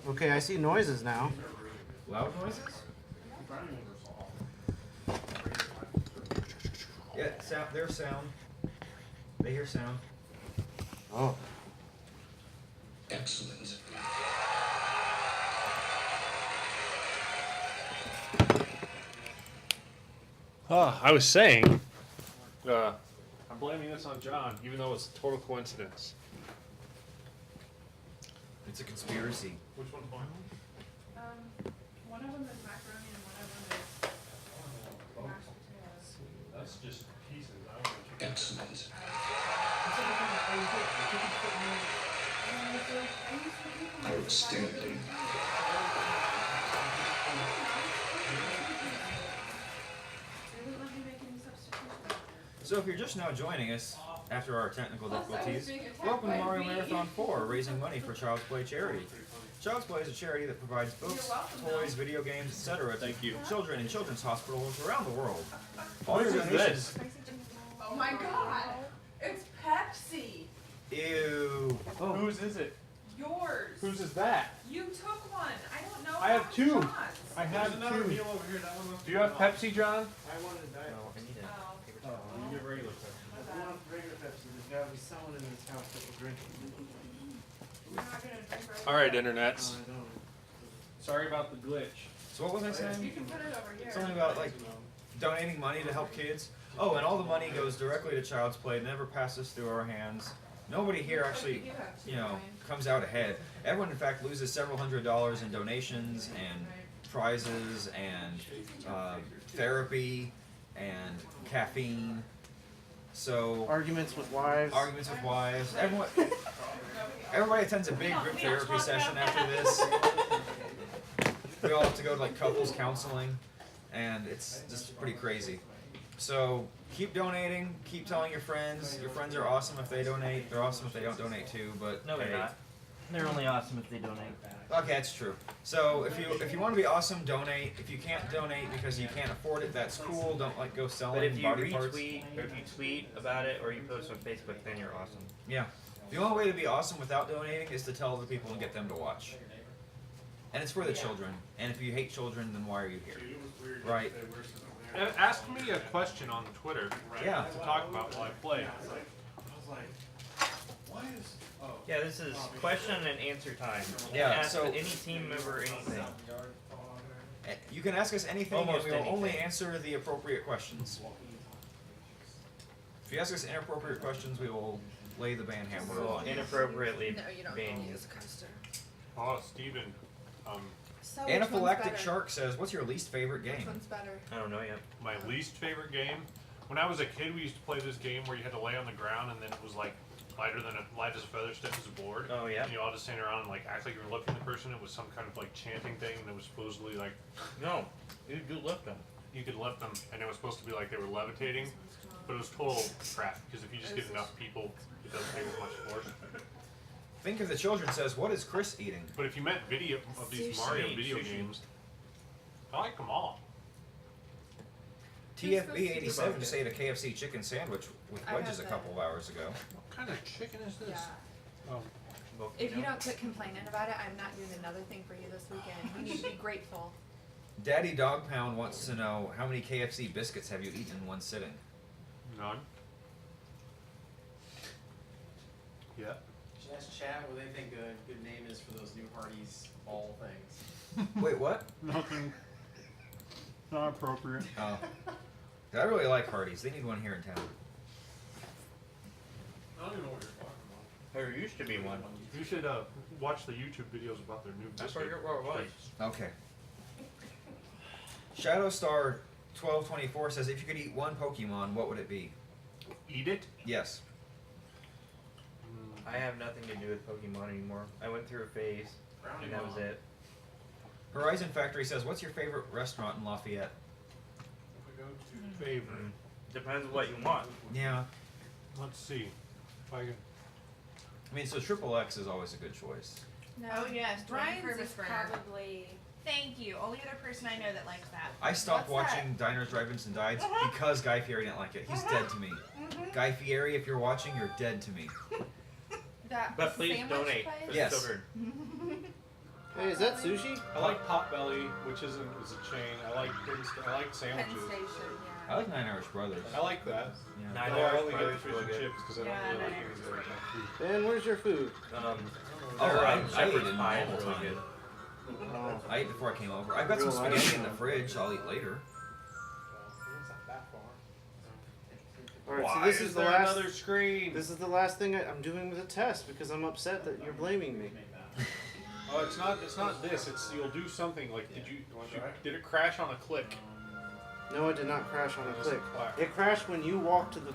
Okay, I see noises now. Loud noises? Yeah, sound. There's sound. They hear sound. Oh. Excellent. I was saying, I'm blaming this on John, even though it's a total coincidence. It's a conspiracy. Which one's mine? One of them is macaroni and one of them is mashed potatoes. That's just pieces. I don't want chicken. Excellent. Outstanding. They wouldn't let me make any substitutions. So if you're just now joining us after our technical difficulties, welcome to Mario Marathon 4, raising money for Child's Play charity. Child's Play is a charity that provides books, toys, video games, etc. to children in children's hospitals around the world. All your donations. Oh my god! It's Pepsi! Ew. Oh. Whose is it? Yours! Whose is that? You took one! I don't know. I have about two. John's. I have There's another two. meal over here. That one must Do be you have wrong. Pepsi, John? I wanted diet. I need a Oh. paper Oh, towel. you get regular Pepsi. I want regular Pepsi. There's gotta be someone in this house that will drink it. We're not gonna drink right All right, now. internets. I don't. Sorry about the glitch. So what was I You saying? can put it over here. Something about like donating money to help kids. Oh, and all the money goes directly to Child's Play. It never passes through our hands. Nobody here actually, You have to, you know, Brian. comes out ahead. Everyone, in fact, loses several $100s in donations and prizes and therapy and caffeine. So Arguments with wives. arguments with wives. Everybody attends a big group therapy session after this. We all have to go to like couples counseling, and it's just pretty crazy. So keep donating, keep telling your friends. Your friends are awesome if they donate. They're awesome if they don't donate too. But No, they're hey. not. They're only awesome if they donate. Okay, that's true. So if you want to be awesome, donate. If you can't donate because you can't afford it, that's cool. Don't like go But selling if you body parts. retweet, or if you tweet about it, or you post on Facebook, then you're awesome. Yeah. The only way to be awesome without donating is to tell other people and get them to watch. And it's for the children. And if you hate children, then why are you here? Right. Ask me a question on Twitter Yeah. to talk about while I play. I was like, why is? Oh. Yeah, this is question and answer time. You Yeah, can ask so- any team member anything. You can ask us anything, Almost and we will only anything. answer the appropriate questions. If you ask us inappropriate questions, we will lay the ban hammer We'll on you. inappropriately No, you don't ban need to you. use a coaster. Oh, Steven. So which one's Anaphylactic better? Shark says, "What's your least favorite Which game?" one's better? I don't know yet. My least favorite game. When I was a kid, we used to play this game where you had to lay on the ground, and then it was like light as a feather, stiff as a board. Oh, yeah? And you all just stand around and like act like you were lifting the person. It was some kind of like chanting thing, and it was supposedly like No, you do lift them. you could lift them, and it was supposed to be like they were levitating, but it was total crap because if you just get enough people, it doesn't take as much force. Think of the Children says, "What is Chris eating?" But if you meant video of these Mario Sushi. video games, I like them all. TFB87 just ate a KFC chicken sandwich with I wedges a have couple of hours ago. What kind of chicken is this? Yeah. Oh, If you don't quit complaining about it, I'm not doing another thing for you this weekend. You need to be grateful. Daddy Dog Pound wants to know, how many KFC biscuits have you eaten in one sitting? none. Yeah. Should ask chat what they think a good name is for those new Hardee's ball things. Wait, what? Nothing. Not appropriate. Oh. I really like Hardee's. They need one here in town. I don't even know what you're talking There used to be one. about. You should watch the YouTube videos about their new I biscuit. forget what it was. Okay. Shadowstar 1224 says, if you could eat one Pokemon, what would it be? Eat it? Yes. I have nothing to do with Pokemon anymore. I went through a phase, and that was it. Horizon Factory says, what's your favorite restaurant in Lafayette? Favorite. Depends what you want. Yeah. Let's see. If I can. I mean, so Triple X is always a good choice. No. Oh, yes, Brian's Brian's is is burner. probably. Thank you. Only other person I know that likes that. I stopped What's that? watching Diners, Drive-Ins, and Dives because Guy Fieri didn't like it. He's dead to me. Guy Fieri, if you're watching, you're dead to me. That But please sandwich donate place? for Yes. the children. Hey, is that sushi? I like Potbelly, which is a chain. I like Penn sandwiches. Station, I yeah. like Nine Irish Brothers. I like that. Yeah. Nine Though I Irish only get Brothers the fish really and good. chips because I Yeah, don't really like Nine any Irish other food. Ben, where's your food? Oh, Their, I shepherd's ate it pie all is the really time. good. Oh. I ate before I came over. I've got some Real life. spaghetti in the fridge. I'll eat later. It's not that far. All right, Why so this is the there last. another screen? This is the last thing I'm doing with the test because I'm upset that you're blaming me. Oh, it's not. It's not this. It's you'll do something like. Did it crash on a click? No, it did not crash on a click. Black. It crashed when you walked to the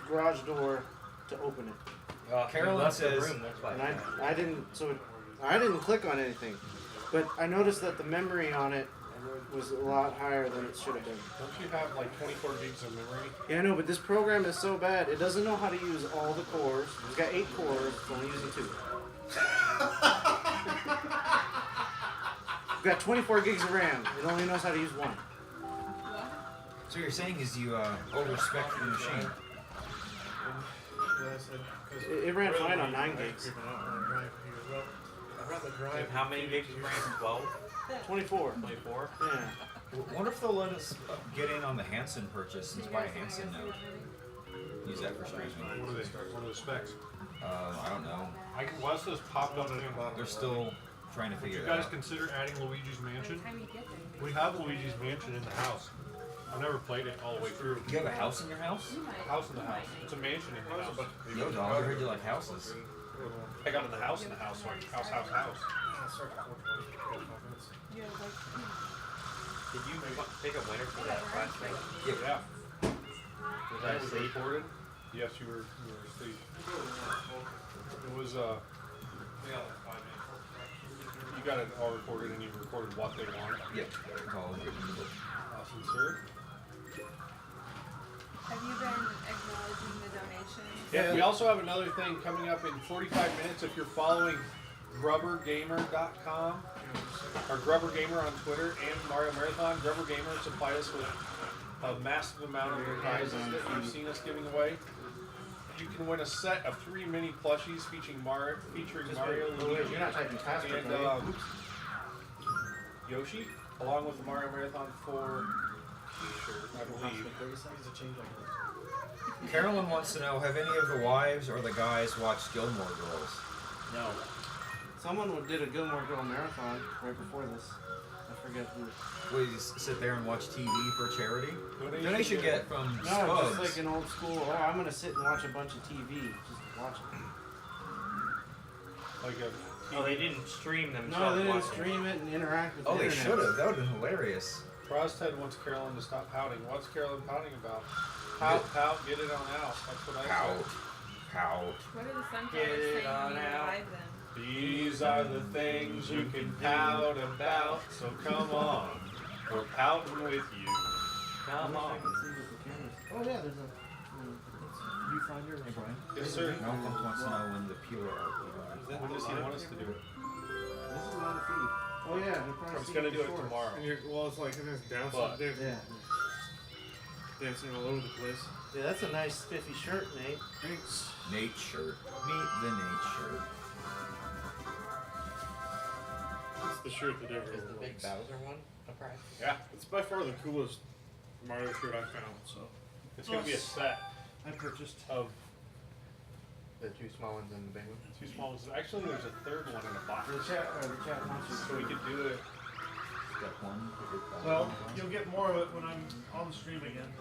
garage door to open it, Carolyn left the says- room, that's why. and I didn't. So I didn't click on anything, but I noticed that the memory on it was a lot higher than it should have been. Don't you have like 24 gigs of memory? Yeah, I know, but this program is so bad. It doesn't know how to use all the cores. It's got 8 cores. It's only using 2. It's got 24 gigs of RAM. It only knows how to use 1. So what you're saying is you over-spec the machine. It ran fine on 9 gigs. And how many gigs is RAM? 12? 24. 24? Yeah. Wonder if they'll let us get in on the Hanson purchase and buy a Hanson note. Use that for streaming. What are they? What are the specs? I don't know. What's this popped up thing? They're still trying to Would figure you it guys out. consider adding Luigi's By the Mansion? time you get there. We have Luigi's Mansion in the house. I've never played it all the way through. You have a house in your house? You might. House in the house. It's a mansion in the house. Yo, dog, I heard you like houses. I got in the house, like house. You have like, Did you pick a winner for that last thing? Yeah. Was I Was asleep? recorded? Yes, you were asleep. It was you got it all recorded and you recorded what they want. Yep. It's all written in the book. Awesome, sir. have you been acknowledging the donations? Yeah, we also have another thing coming up in 45 minutes. If you're following grubbergamer.com or Grubber Gamer on Twitter and Mario Marathon, Grubber Gamer supplied us with a massive amount of prizes that you've seen us giving away. You can win a set of 3 mini plushies featuring Mario, Luigi, You're not typing faster, and right? Yoshi, along with the Mario Marathon 4 t-shirt, I believe. Carolyn wants to know, have any of the wives or the guys watched Gilmore Girls? No. Someone did a Gilmore Girl marathon right before this. I forget who. Will you sit there and watch TV for charity? Donation get from No, Spuds. just like an old school. Oh, I'm gonna sit and watch a bunch of TV. Just watch it. Like a Oh, they didn't stream No, themselves. they didn't watching. stream it and interact with Oh, the they internet. should have. That would have been hilarious. Frosthead wants Carolyn to stop pouting. What's Carolyn pouting about? Pout, get it on out. That's what I Pout. said. Pout. What are the Get sunflowers it saying on when you out. revive them? These are the things you can pout about, so come on. We're pouting with you. Come on. Oh yeah, there's a viewfinder. Hey, Brian. Yes, sir. Malcolm wants to know when the peeler out. What does he want us to do? This is not a feed. Oh yeah, they're probably I was gonna do it tomorrow. Well, it's like it's down, But- they're Yeah. dancing all over the place. Yeah, that's a nice spiffy shirt, Nate. Thanks. Nate shirt. Meet the Nate shirt. It's the shirt that everyone Is the big wants. Bowser one a prize? Yeah, It's by far the coolest Mario shirt I found. So it's gonna be a set I purchased. of The 2 small ones and the big one. 2 small ones. Actually, there's a third one in a box. The chat wants you So we could do it. Step one. Well, you'll get more of it when I'm on the stream again.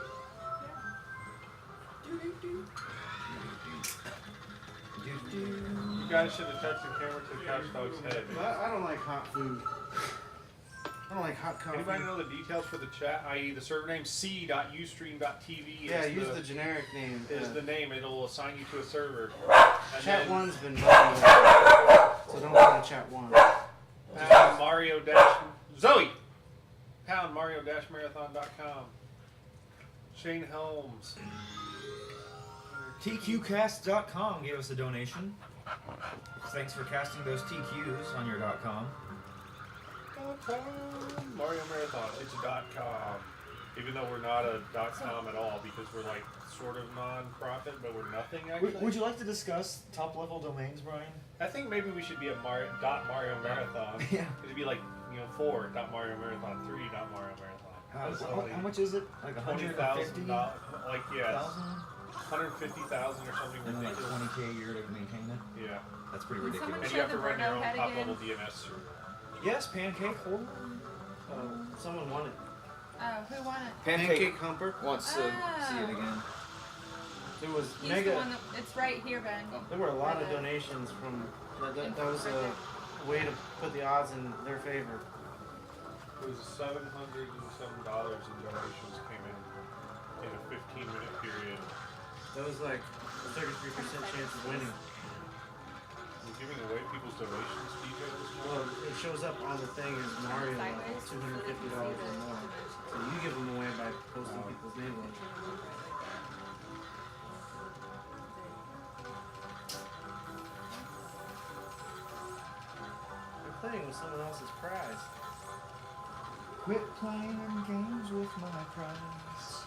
You guys should have touched the camera to the couch dog's head. I don't like hot food. I don't like hot coffee. Anybody know the details for the chat, i.e. the server name c.ustream.tv Yeah, is, use the generic name. is the name. It'll assign you to a server. And Chat then one's been bugging me, so don't go to chat one. pound Mario dash Zoe. Pound Mario-marathon.com. Shane Helms. TQcast.com gave us a donation. Thanks for casting those TQs on your .com. Mario Marathon. It's .com. Even though we're not a .com at all, because we're like sort of non-profit, but we're nothing actually. Would you like to discuss top level domains, Brian? I think maybe we should be a Mario Marathon. Yeah. It'd be like 4 Mario Marathon, 3 Mario Marathon. That's only How much is it? Like $20,000. Like yes, $150,000? 150,000 or something And then like ridiculous. $20K a year to maintain it? Yeah, That's pretty Can someone ridiculous. and you have to the run your Bruno own head top again? level DNS server. Yes, Pancake Holder. Someone won it. Oh, who won it? Pancake Humper. wants to see it again. There was He's the mega. one that, it's right here, Ben. There were a lot of donations from. That was a way to put the odds in their favor. It was $700 and some dollars in donations came in a 15-minute period. That was like a 33% chance of winning. We're giving away people's donations, DJ, this Well, morning. it shows up on the thing as Mario level, $250 or more. So you give them away by posting people's names on it. You're playing with someone else's prize. Quit playing games with my prize.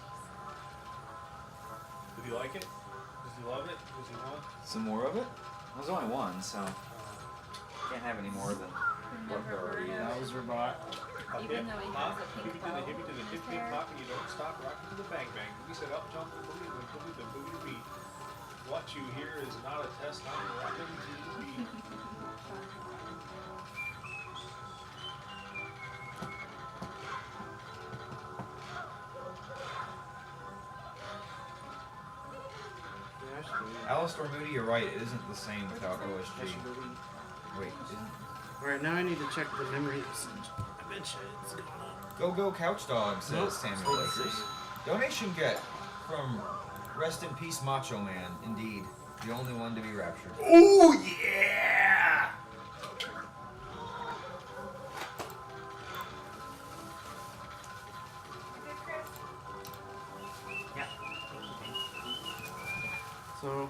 Did he like it? Does he love it? Does he want? Some more of it? There's only one, so can't have any more than what we already Bruno. That was Rabat. Even though he has a pink bow Hip to the in his hip hip hair. hop and you don't stop rocking to the bang bang. We said up jump and boogie the boogie the boogie beat. What you hear is not a test, I'm rocking to the beat. Yeah, I should believe it. Alistair Moody, you're right. It isn't the same without I OSG. should believe it. Wait, isn't? Alright, now I need to check the memory usage. I bet you it's going up. Go Go Couch Dog, says Nope, Samuel still the Lakers. same. Donation get from Rest in Peace Macho Man, indeed. The only one to be raptured. Oh yeah! So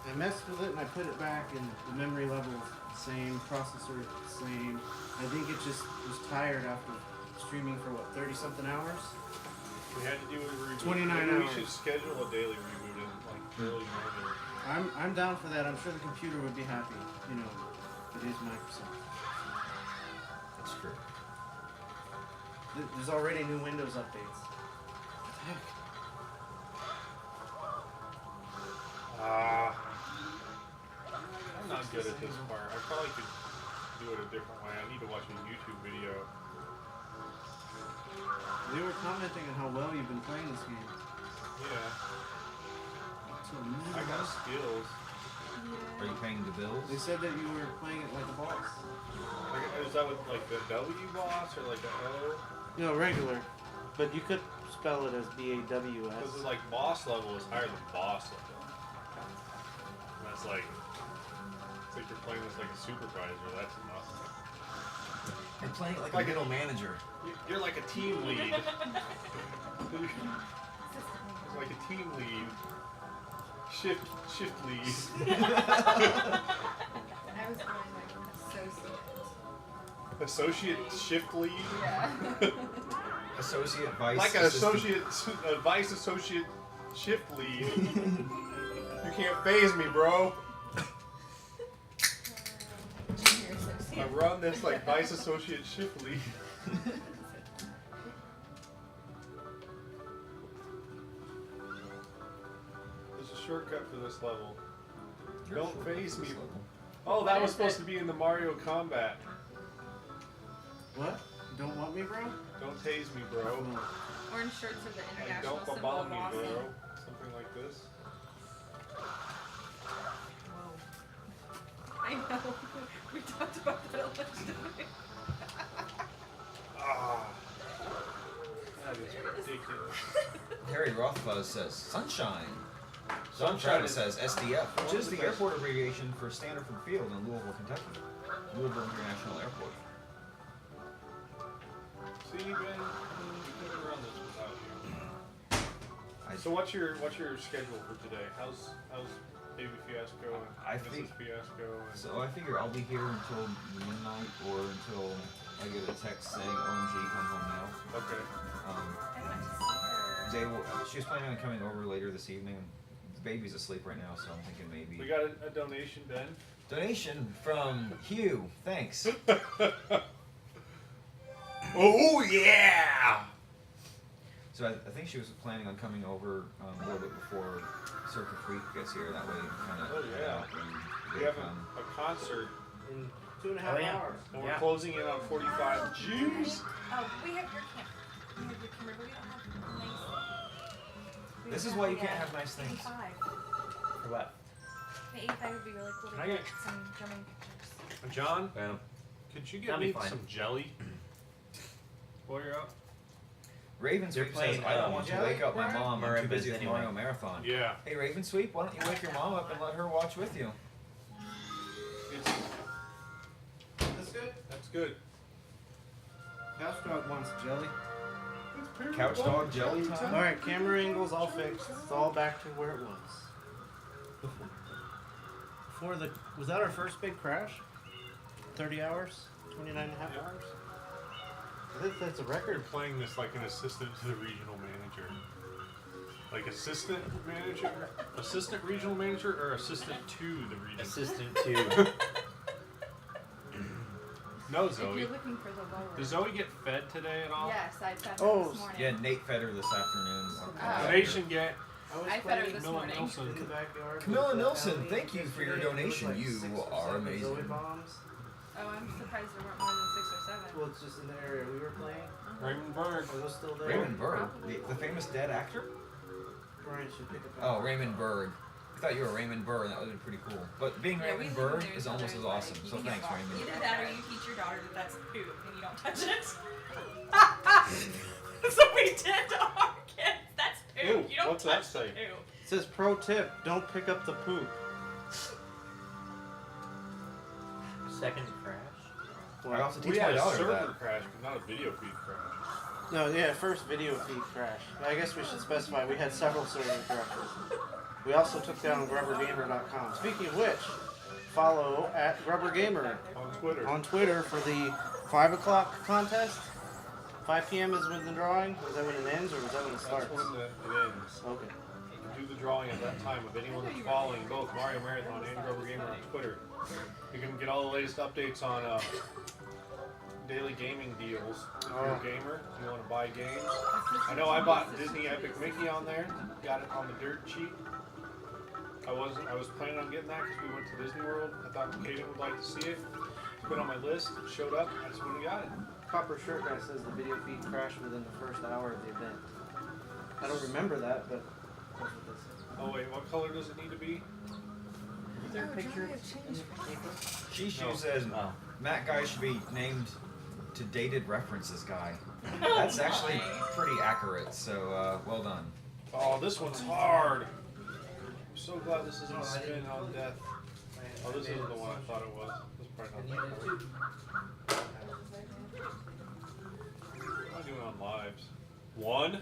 I messed with it and I put it back and the memory level same, processor same. I think it just was tired after streaming for what, 30 something hours? We had to do a reboot. 29 Maybe hours. we should schedule a daily reboot in like early morning. I'm down for that. I'm sure the computer would be happy. You know, it is Microsoft. That's true. There's already new Windows updates. What the heck? I'm not good at this part. I probably could do it a different way. I need to watch a YouTube video. They were commenting on how well you've been playing this game. Yeah, So, I got skills. Are you paying the bills? They said that you were playing it like a boss. Is that with like the W boss or like the O? No, regular. But you could spell it as Because BAWS. it's like boss level is higher than boss level. And that's like, it's like you're playing this like a supervisor. That's enough. I'm playing it like Like a a- middle manager. You're like a team lead. It's like a team lead. Shift lead. I was going like associate. Associate shift lead. Yeah. Associate vice. Like an assistant. a vice associate shift lead. You can't phase me, bro. Junior associate. I run this like vice associate shift lead. There's a shortcut for this level. You're Don't sure phase that's me. this level. Oh, that What was is supposed it? to be in the Mario Combat. What? You don't want me, bro? Don't tase me, bro. Oh. Orange shirts are the And international don't symbol bomb of me, awesome. bro. Something like this. I know. We talked about that a lot today. Ah. That is ridiculous. Harry Rothfuzz says sunshine. John Sunshine Travis is- says SDF, which One is of the the best- airport abbreviation for Standerford Field in Louisville, Kentucky. Louisville International Airport. See, Ben, we couldn't run this without you. I- So what's your schedule for today? How's Baby Fiasco and I Mrs. think- Fiasco and So I figure I'll be here until midnight or until I get a text saying OMG come home now. okay. Um, I went to sleep. She was planning on coming over later this evening. The baby's asleep right now, so I'm thinking maybe. We got a donation, Ben. Donation from Hugh. Thanks. Oh yeah! So I think she was planning on coming over a little bit before Circuit Freak gets here. That way, kind of. Oh, yeah. We have a concert, In 2.5 hours. and we're Yeah. closing in on 45. Jeez. Oh, we have your camera. We have your camera, but we don't have nice. we This don't is why have you the, can't have nice things. 85. For what? The 85 would be really cool to Can I get get- some drumming pictures. John, Yeah. could you get That'd be me fine. some jelly while you're out? Raven They're Sweep says, playing, I don't want to Jelly wake up my mom. I'm too Marimbas busy with anyway. Mario Marathon. Yeah. Hey, Raven Sweep, why don't you wake your mom up and let her watch with you? It's, That's good. that's good. Couch Dog wants jelly. Couch dog jelly time? Alright, camera angles all fixed. It's all back to where it was. Before the. Was that our first big crash? 30 hours? 29 and a half Yeah. hours? I think that's a You're record. playing this like an assistant to the regional manager. Like assistant manager? Assistant regional manager or assistant to the regional? Assistant to. No, If Zoe. you're looking for the lower. Does Zoe get fed today at all? Yes, I fed her Oh, this morning. Yeah, Nate fed her this afternoon. Oh. Donation get I was I fed her playing this Camilla morning. Nilsson. in the backyard. Camilla with Nilsson, Ellie thank you for your yesterday. It was donation. like You 6 or are 7 amazing. Zoe bombs. Oh, I'm surprised there weren't more than 6 or 7. Well, it's just in the area we were playing. Raymond Berg. Are those still there? Raymond Berg, Probably. the famous dead actor? Brian should pick up. Oh, Raymond Berg. I thought you were Raymond Burr, and that would be pretty cool. But being Yeah, we Raymond live Burr near is each almost other, as like, awesome. you So can thanks, get off. Raymond. Either that or you teach your daughter that that's poop and you don't touch it. So we did to our kids. That's poop. Ew, you don't what's that touch the say? poop. It says pro tip: don't pick up the poop. Second crash. I also We teach my had a daughter server that. crash, but not a video feed crash. No, yeah, first video feed crash. I guess we should specify we had several server crashes. We also took down grubbergamer.com. Speaking of which, follow at grubbergamer On Twitter. on Twitter for the 5 o'clock contest. 5 p.m. is when the drawing. Is that when it ends or is that when it starts? That's when it ends. Okay. You can do the drawing at that time of anyone that's following both Mario Marathon and Rubber Gamer on Twitter. You can get all the latest updates on daily gaming deals. If you're a gamer, if you want to buy games. I know I bought Disney Epic Mickey on there. Got it on the dirt cheap. I was planning on getting that because we went to Disney World. I thought Kaden would like to see it. Put it on my list. It showed up. That's when we got it. Copper shirt guy says the video feed crashed within the first hour of the event. I don't remember that, but that's what this says. Oh wait, what color does it need to be? Is there a picture? Shishu No. says Oh. Matt Guy should be named to dated references guy. That's actually pretty accurate. So well done. Oh, this one's hard. I'm so glad this isn't Spin on Death. Oh, this isn't the one I thought it was. This is probably not that color. What am I doing on lives? One?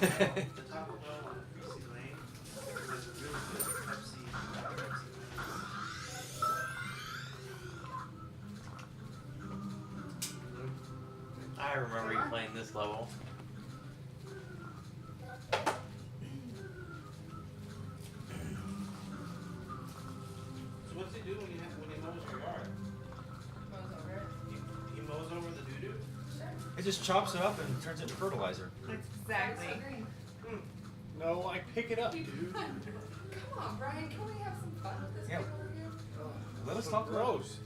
The Taco Bell on Greasy Lane has really good Pepsi. I remember you playing this level. So what's he do when he mows your yard? He mows over the doo-doo? It just chops it up and turns it into fertilizer. Exactly. No, I pick it up, dude. Come on, Brian, can we have some fun with this Yeah. thing over here? Let us So talk about gross.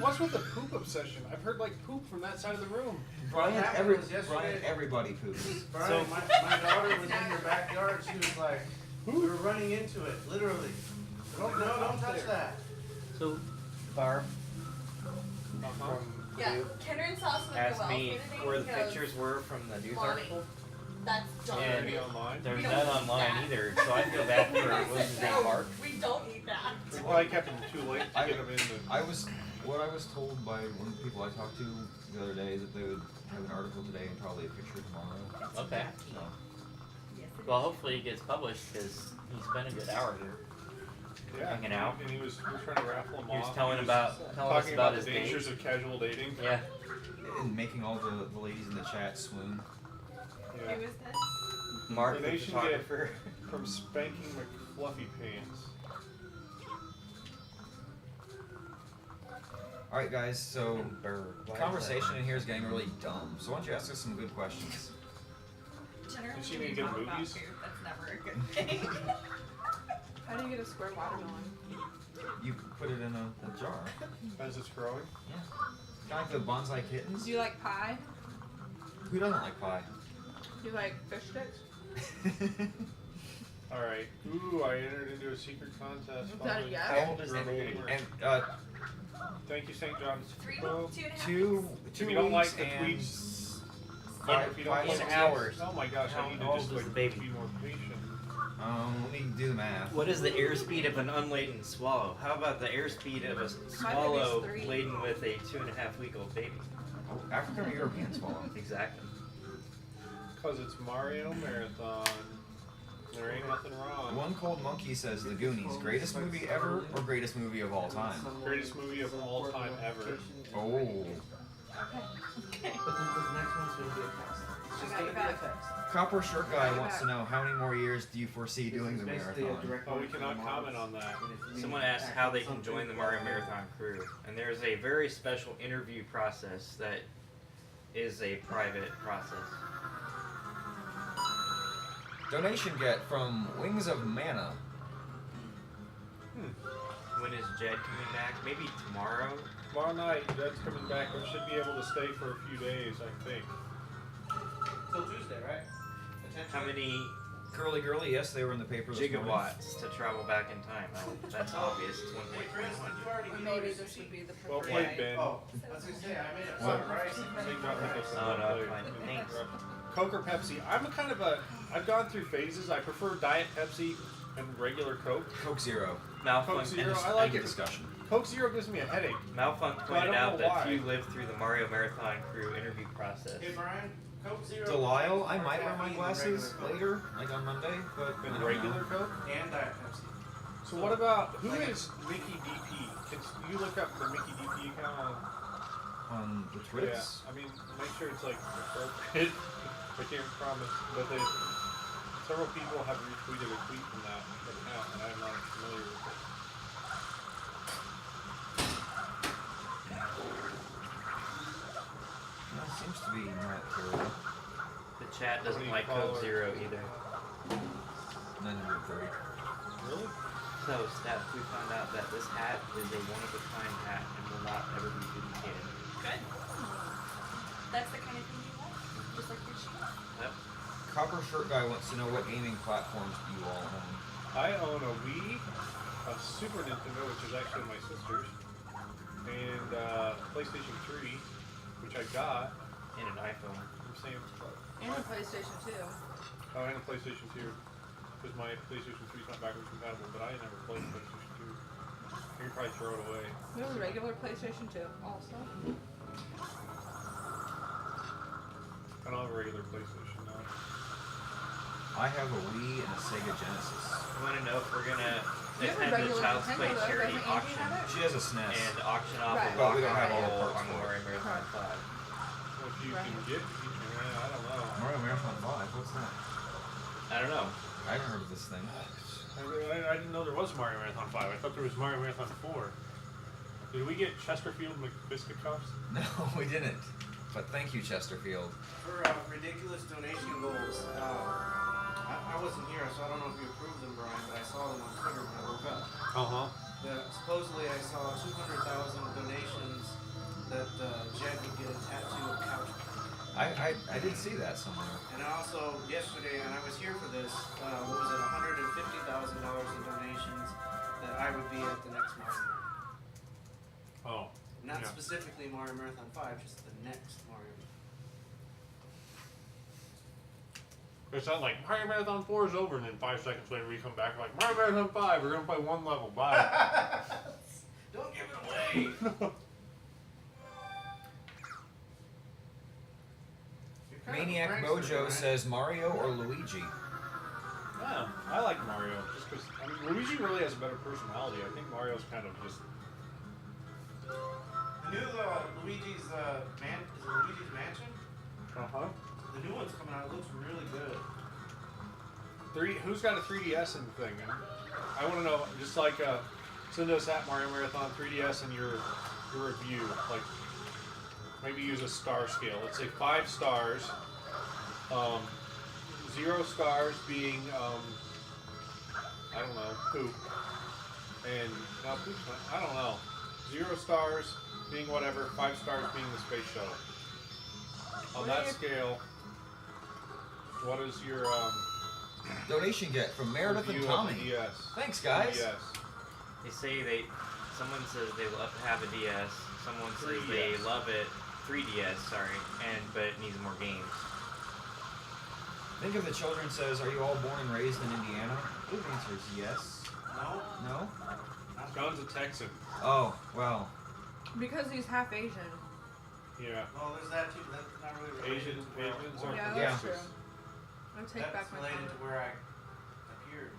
What's with the poop obsession? I've heard like poop from that side of the room. Brian. What happened Every was yesterday- Brian, everybody poops. Brian, my daughter was in your backyard. She was like, we were running into it, literally. Don't touch that. So, Barb Uh-huh. Yeah, Kendra saw some asked well me for today where the because pictures were from the news Mommy. article. That's done. And Maybe online. There's We none don't need online that. either, so I feel bad for what was his name, Mark. We don't need that. We probably kept them too late to get them in the. What I was told by one of the people I talked to the other day is that they would have an article today and probably a picture tomorrow. Okay. So, Well, hopefully it gets published because he spent a good hour here. Yeah, hanging out. And he was trying to raffle them He was off. telling us about talking about the his dangers date. of casual dating. Yeah. and making all the ladies in the chat swoon. Yeah. Who is this? Mark the Donation photographer. gift from Spanking McFluffy Pants. Alright, guys, so Bird. Why the is conversation in here is getting really dumb. So why don't you ask us some good questions? Generally, Did she when need we good talk about movies? food, that's never a good thing. How do you get a square watermelon? You put it in a jar. As it's growing. Yeah. Kind of like the bonsai kittens. Do you like pie? Who doesn't like pie? Do you like fish sticks? Alright. Ooh, I entered into a secret contest. Is that a finally. yes? How old is the Rubber baby? Gamer. And Thank you, St. John's. 2.5 two If you weeks don't like the and tweets, five, if you don't five like in the- hours. Oh my gosh, How I need to old just is like the baby? be more patient. let me do the math. What is the airspeed of an unladen swallow? How about the airspeed of a swallow 3. laden with a 2.5-week-old baby? African or European swallow? Exactly. Cause it's Mario Marathon. There ain't nothing wrong. One Cold Monkey says The Goonies, greatest movie ever or greatest movie of all time? Greatest movie of all time ever. Oh. Okay. But then the next one's gonna be a text. It's just I got gonna your be a back. text. Copper Shirt Guy wants to know how many more years do you foresee doing the It's basically a marathon? direct Oh, we line from cannot the comment models. on that. And if we Someone asked act how on they can something join the Mario that- Marathon crew, and there's a very special interview process that is a private process. Donation get from Wings of Mana. When is Jed coming back? Maybe tomorrow? Tomorrow night, Jed's coming back. We should be able to stay for a few days, I think. Till Tuesday, right? How many Curly Girly, yes, they were in the paper this morning. gigawatts to travel back in time? Oh, that's obvious. It's 1.1. Or maybe this would be the Well perfect played, way. Ben. Oh, I was gonna say, I made it What? surprise. St. John Nicholas. Oh, no, fine. Thanks. Coke or Pepsi? I've gone through phases. I prefer Diet Pepsi and regular Coke. Coke Zero. Malfunk, Coke Zero, End of- I like end of it. discussion. Coke Zero gives me a headache. Malfunk I pointed don't out know that why. few lived through the Mario Marathon crew interview process. Hey Brian, Coke Zero. Delisle, I more might wear my caffeine than glasses regular Coke. later, like on Monday, but I And don't regular know. Coke. And Diet Pepsi. So what about who is Mickey DP? Can you look up the Mickey DP account on? On the Yeah, Twits. I mean, make sure it's like appropriate. I can't promise, but several people have retweeted a tweet from that account, and I'm not familiar with it. That seems to be not terrible. The chat doesn't How many like Coke followers? Zero either. 930. Really? So, Steph, we found out that this hat is a one-of-a-kind hat and will not ever be duplicated. Good. That's the kind of thing you like. Just like your shoes. Yep. Copper Shirt Guy wants to know what gaming platforms do you all own? I own a Wii, a Super Nintendo, which is actually my sister's, and PlayStation 3, which I got And an iPhone. from Sam's Club. And a PlayStation 2. Oh, and a PlayStation 2, because my PlayStation 3 is not backwards compatible, but I never played PlayStation 2. You can probably throw it away. There was a regular PlayStation 2 also. I don't have a regular PlayStation now. I have a Wii and a Sega Genesis. You want to know if we're gonna You have a attend the regular Child's Nintendo, Play though, charity doesn't Angie auction have it? She has a SNES. and auction off Right. a But we don't rock have all the roll parts on the for it. Mario Marathon 5. If you Right. can get, I don't know. Mario Marathon 5, what's that? I don't know. I haven't heard of this thing. I didn't know there was Mario Marathon 5. I thought there was Mario Marathon 4. Did we get Chesterfield McBiscuit cups? No, we didn't. But thank you, Chesterfield. For ridiculous donation goals, I wasn't here, so I don't know if you approved them, Brian, but I saw them on Twitter when I woke up. Uh-huh. Supposedly I saw 200,000 donations that Jed would get a tattoo of couch. I did see that somewhere. And also yesterday, and I was here for this, what was it, $150,000 in donations that I would be at the next Mario. Oh. Not Yeah. specifically Mario Marathon 5, just the next Mario. It's not like Mario Marathon 4 is over, and then 5 seconds later we come back like Mario Marathon 5. We're gonna play one level. Bye. Don't give it away! You're kind of a Maniac prankster, Mojo Brian. says Mario or Luigi. Yeah, I like Mario just because Luigi really has a better personality. I think Mario's kind of just. The new Luigi's is it Luigi's Mansion? Uh huh. The new one's coming out. It looks really good. Who's got a 3DS and thing? And I want to know, just like send us at Mario Marathon 3DS and your review. Like maybe use a star scale. Let's say 5 stars. 0 stars being I don't know, poop. And no, poop's not, I don't know. 0 stars being whatever. 5 stars being the space shuttle. On that scale, what is your Donation get from Meredith and review Tommy. of the DS? Thanks, guys. Yes. They say someone says they love to have a DS, someone says 3DS. they love it, 3DS, sorry, but it needs more games. Think of the children says, are you all born and raised in Indiana? The answer is yes. No? No? John's a Texan. Oh, well. Because he's half Asian. Yeah. Well, there's that too, but that's not really related Asians to where- are Yeah, Yeah. that's true. I'll take That's back my related to comment. where I appeared.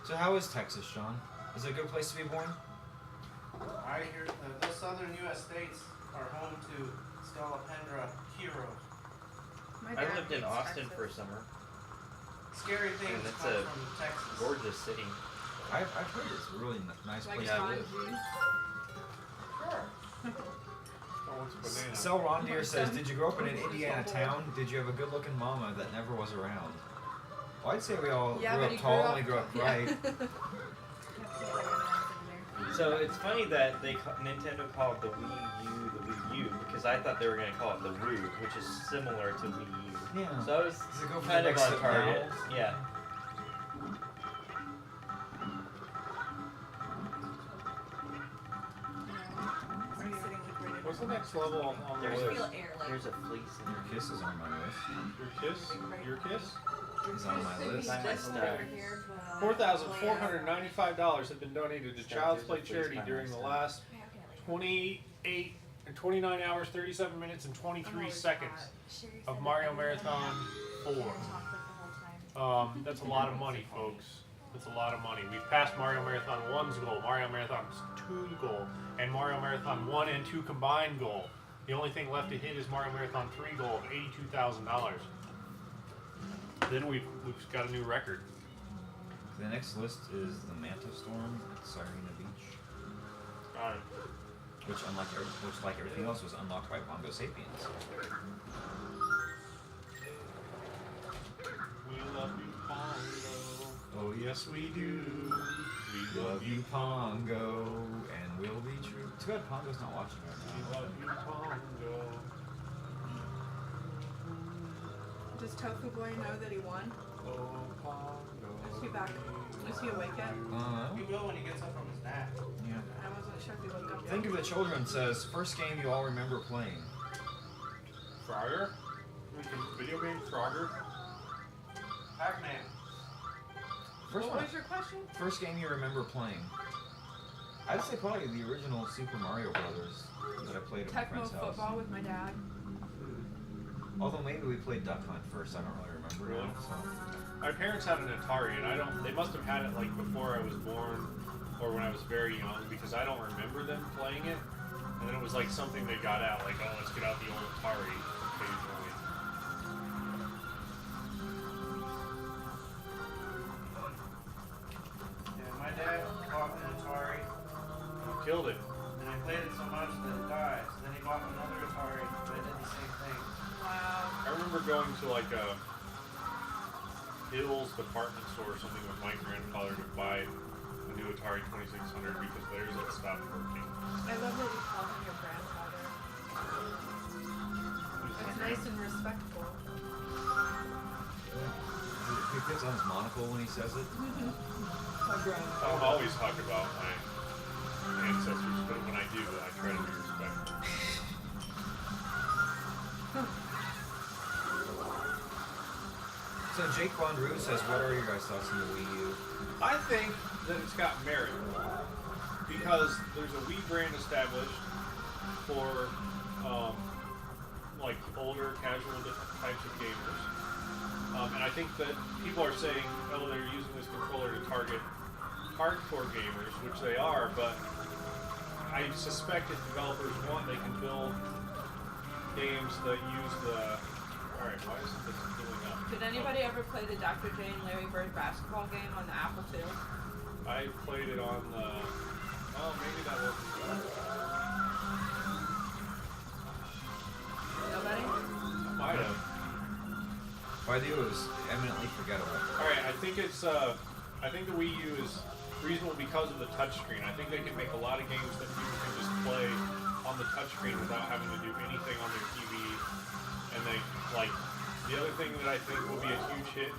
So how is Texas, Sean? Is it a good place to be born? I hear the southern U.S. states are home to Scolopendra heroes. My I dad lived in hates Austin Texas. for a summer. Scary things that's come a from Texas. Gorgeous city. I've heard it's a really nice Like place Yeah. to Sanji. live. Sure. Oh, it's banana. Sel Rondier says, did you grow up in an Indiana town? Did you have a good-looking mama that never was around? Well, I'd say we all Yeah, grew but he up tall grew and we grew up yeah. right. So it's funny that Nintendo called the Wii U the Wii U because I thought they were going to call it the Wii, which is similar to Wii U. Yeah. So I was Does it go for kind the of next on step target. now? Yeah. What's the next level on the There's list? Feel air like. There's a fleece in Your kiss is on my list. Your kiss? Your kiss? Is on my list. Find my stuff. $4,495 have been donated to Child's Play charity during the last 28 and 29 hours, 37 minutes, and 23 seconds of Mario Marathon 4. That's a lot of money, folks. That's a lot of money. We've passed Mario Marathon 1's goal, Mario Marathon 2's goal, and Mario Marathon 1 and 2 combined goal. The only thing left to hit is Mario Marathon 3 goal of $82,000. Then we've got a new record. The next list is the Manta Storm at Sirena Beach, which like everything else was unlocked by Pongo Sapiens. We love you, Pongo. Oh yes we do. We Love you Pongo, and we'll be true. Too bad Pongo's not watching We right now. love you, Pongo. Does Tofu Boy know that he won? Oh, Pongo. Is he back? Is he awake yet? He will when he gets up from his nap. Yeah. I wasn't sure if he woke up yet. Think of the Children says, first game you all remember playing. Frogger? Video game Frogger? Pac-Man. First What one. was your question? First game you remember playing. I'd say probably the original Super Mario Brothers that I played at my Tecmo friend's house. football with my dad. Although maybe we played Duck Hunt first, I don't really remember Really? now. So. My parents had an Atari, and they must have had it like before I was born, or when I was very young, because I don't remember them playing it. And then it was like something they got out, like, oh, let's get out the old Atari occasionally. Yeah, my dad bought an Atari, You killed it. and I played it so much that it died. So then he bought another Atari, but it did the same thing. Wow. I remember going to like a Hills department store or something with my grandfather to buy a new Atari 2600 because theirs had stopped working. I love that you call him your grandfather. That's nice and respectful. He puts on his monocle when he says it. My grandma. I don't always talk about my ancestors, but when I do, I try to be respectful. So Jake Bondrew says, what are your guys' thoughts on the Wii U? I think that it's got merit because there's a Wii brand established for like older, casual, different types of gamers, and I think that people are saying, oh, they're using this controller to target hardcore gamers, which they are, but I suspect if developers want, they can build games that use the Alright, why isn't this doing up? Did anybody ever play the Dr. J and Larry Bird basketball game on the Apple II? I played it on the. Oh, maybe that wasn't. Nobody? Might have. By the way, it was eminently forgettable. Alright, I think it's I think the Wii U is reasonable because of the touchscreen. I think they can make a lot of games that people can just play on the touchscreen without having to do anything on their TV. And they like the other thing that I think will be a huge hit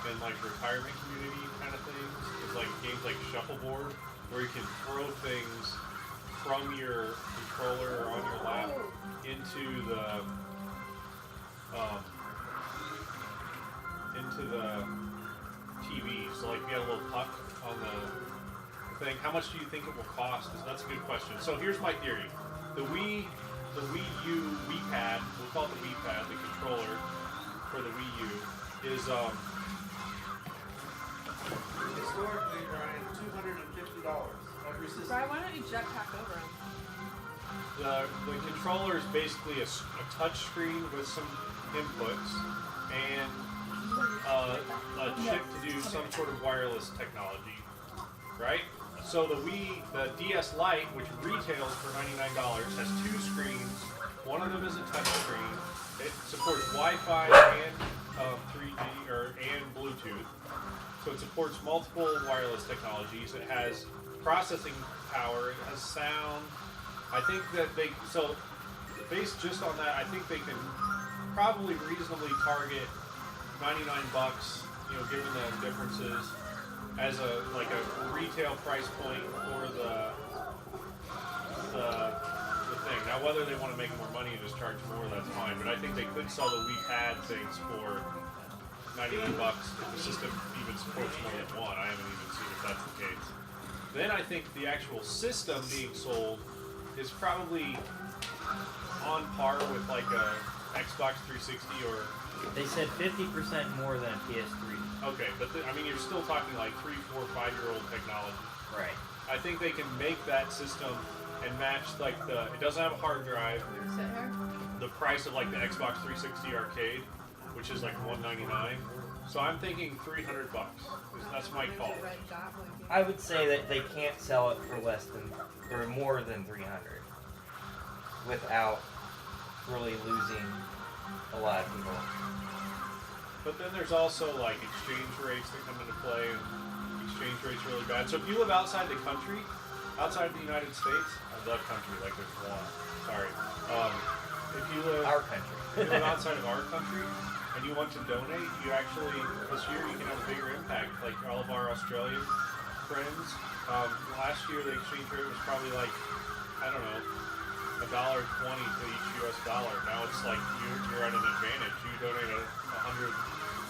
in like retirement community kind of things is like games like Shuffleboard, where you can throw things from your controller or on your lap into the TV. So like if you have a little puck on the thing, how much do you think it will cost? That's a good question. So here's my theory: the Wii U Wii Pad, we'll call it the Wii Pad, the controller for the Wii U, is Historically, Brian, $250 every system. Brian, why don't you jetpack over him? the controller is basically a touch screen with some inputs and a chip to do some sort of wireless technology, right? So the DS Lite, which retails for $99, has two screens. One of them is a touch screen. It supports Wi-Fi and 3G and Bluetooth. So it supports multiple wireless technologies. It has processing power. It has sound. I think that based just on that, I think they can probably reasonably target $99, given the differences, as a retail price point for the thing. Now, whether they want to make more money and just charge more, that's fine. But I think they could sell the Wii Pad things for $99 if the system even supports more than one. I haven't even seen if that's the case. Then I think the actual system being sold is probably on par with like a Xbox 360 or. They said 50% more than a PS3. Okay, but you're still talking like 3, 4, 5-year-old technology. Right. I think they can make that system and match it doesn't have a hard drive. Sit here. The price of like the Xbox 360 arcade, which is like $199. So I'm thinking $300. That's my call. Red dot blinking. I would say that they can't sell it for more than 300 without really losing a lot of people. But then there's also like exchange rates that come into play, and exchange rates are really bad. So if you live outside the country, outside the United States, I love country like there's one. Sorry. If you live Our country. if you live outside of our country and you want to donate, you actually this year you can have a bigger impact. Like all of our Australian friends, last year the exchange rate was probably like $1.20 to each US dollar. Now it's like you're at an advantage. You donate 100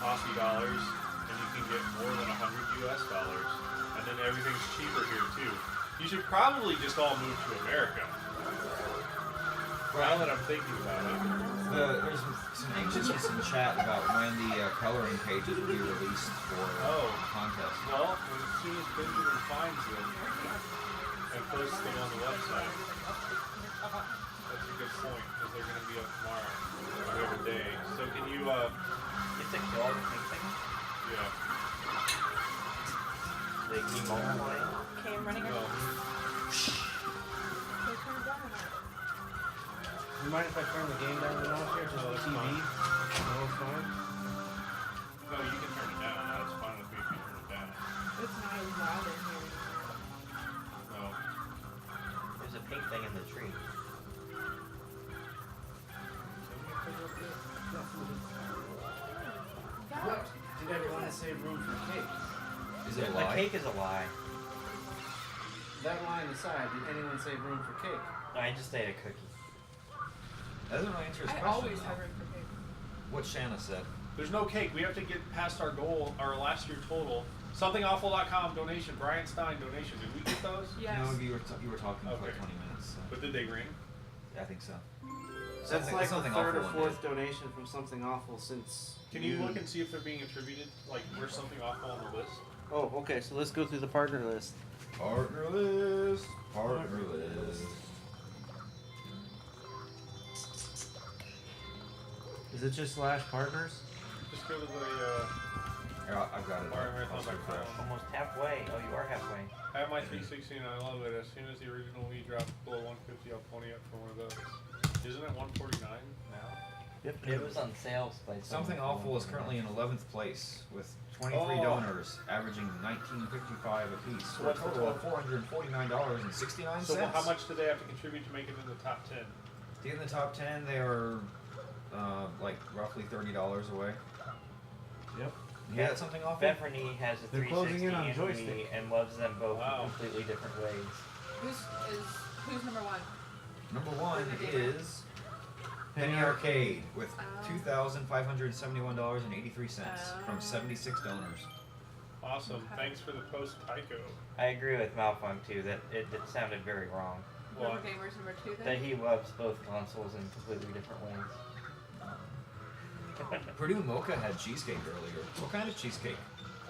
Aussie dollars and you can get more than 100 US dollars. And then everything's cheaper here too. You should probably just all move to America. Now that I'm thinking about it. There's some anxiousness in the chat about when the coloring pages will be released for the contest. Well, as soon as Benjamin finds them and posts them on the website. That's a good point, because they're going to be up tomorrow, every other day. So can you, It's a kill thing. yeah. They keep multiplying. Okay, I'm running No. out. Okay, turn it down or not? You mind if I turn the game down a notch here? Just No, the that's TV? fine. No, it's fine. No, you can turn it down. That's fine with me if you turn it down. It's not as loud in here. No. There's a pink thing in the tree. What did everyone say room for cake? Is it a The lie? cake is a lie. That line aside, did anyone say room for cake? I just ate a cookie. That doesn't really answer his I question. always though. have room for cake. What Shanna said. There's no cake. We have to get past our goal, our last year total. SomethingAwful.com donation, Brian Stein donation. Did we get those? Yes. No, you were talking for Okay. like 20 minutes. So. But did they ring? Yeah, I think so. That's like the something third or awful fourth donation from Something Awful since. Can you look and see if they're being attributed? Like, where's something awful on the list? Oh, okay. So let's go through the partner list. Partner list. Partner list. Is it just /partners? Just go to the. I've got it. Mario I'll Marathon refresh. Almost halfway. Oh, you are halfway. I have my 360 and I love it. As soon as the original Wii drops below 150, I'll pony up for one of those. Isn't it 149 now? It was on sales by Something Awful is currently in 11th place with 23 Oh. donors, averaging $19.55 apiece, So for a what's the total of total? $449.69. So how much do they have to contribute to make it in the top 10? To get in the top 10, they are like roughly $30 away. Yep. Yeah, something awful. Bethany has a They're 360 closing in on and joystick. Wii and loves them both Wow. in completely different ways. Who's number one? Number one is Penny Arcade with Oh. $2,571.83 from Oh. 76 donors. Awesome. Okay. Thanks for the post, Tycho. I agree with Malfunk too that it sounded very wrong. What? Rubber Gamers number 2 then? That he loves both consoles in completely different ways. Purdue Mocha had cheesecake earlier. What kind of cheesecake?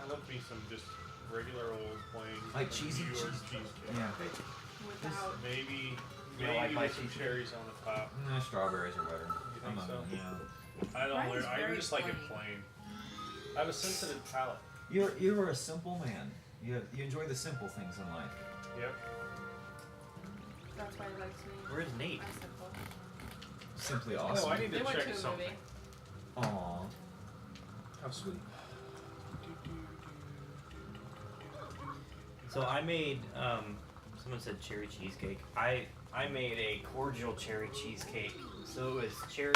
I love me some just regular old plain Like cheesy New York cheese. cheesecake. Yeah. Without. Maybe You don't like my with some cheesecake? cherries on the top. Nah, strawberries are better. You think so? Yeah. I don't. Mine is I very just like it plain. plain. I have a sensitive palate. You're a simple man. You enjoy the simple things in life. Yep. That's why he likes me. Where's Nate? I'm simple. Simply Oh, awesome. I need They to went check to a something. movie. Aw. How sweet. So I made someone said cherry cheesecake. I made a cordial cherry cheesecake. So it was cherry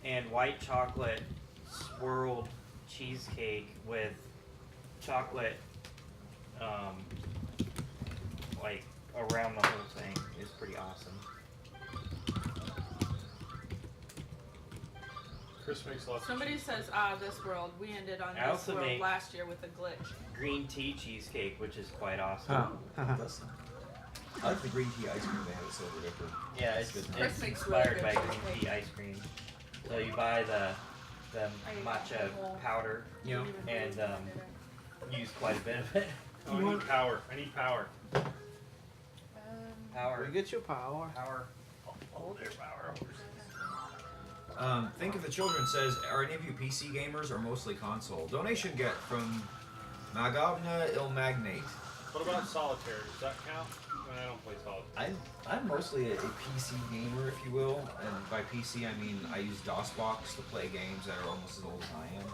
and white chocolate swirled cheesecake with chocolate like around the whole thing. It's pretty awesome. Chris makes lots Somebody of cheese. says, this world. We ended on I this also world make- last year with a glitch. Green tea cheesecake, which is quite awesome. That's- I like the green tea ice cream they have at Silver Dipper. Yeah, it's, Good. Chris it's makes really inspired by good green cheesecake. tea ice cream. So you buy the matcha powder, Yeah. and use quite a bit of it. Oh, I need power. I need power. Power. We get you power. Power. Oh, there's power. Think of the children says, are any of you PC gamers or mostly console? Donation get from Magabna Il Magnate. What about solitaire? Does that count? I don't play solitaire. I'm mostly a PC gamer, if you will, and by PC I mean I use DOSBox to play games that are almost as old as I am.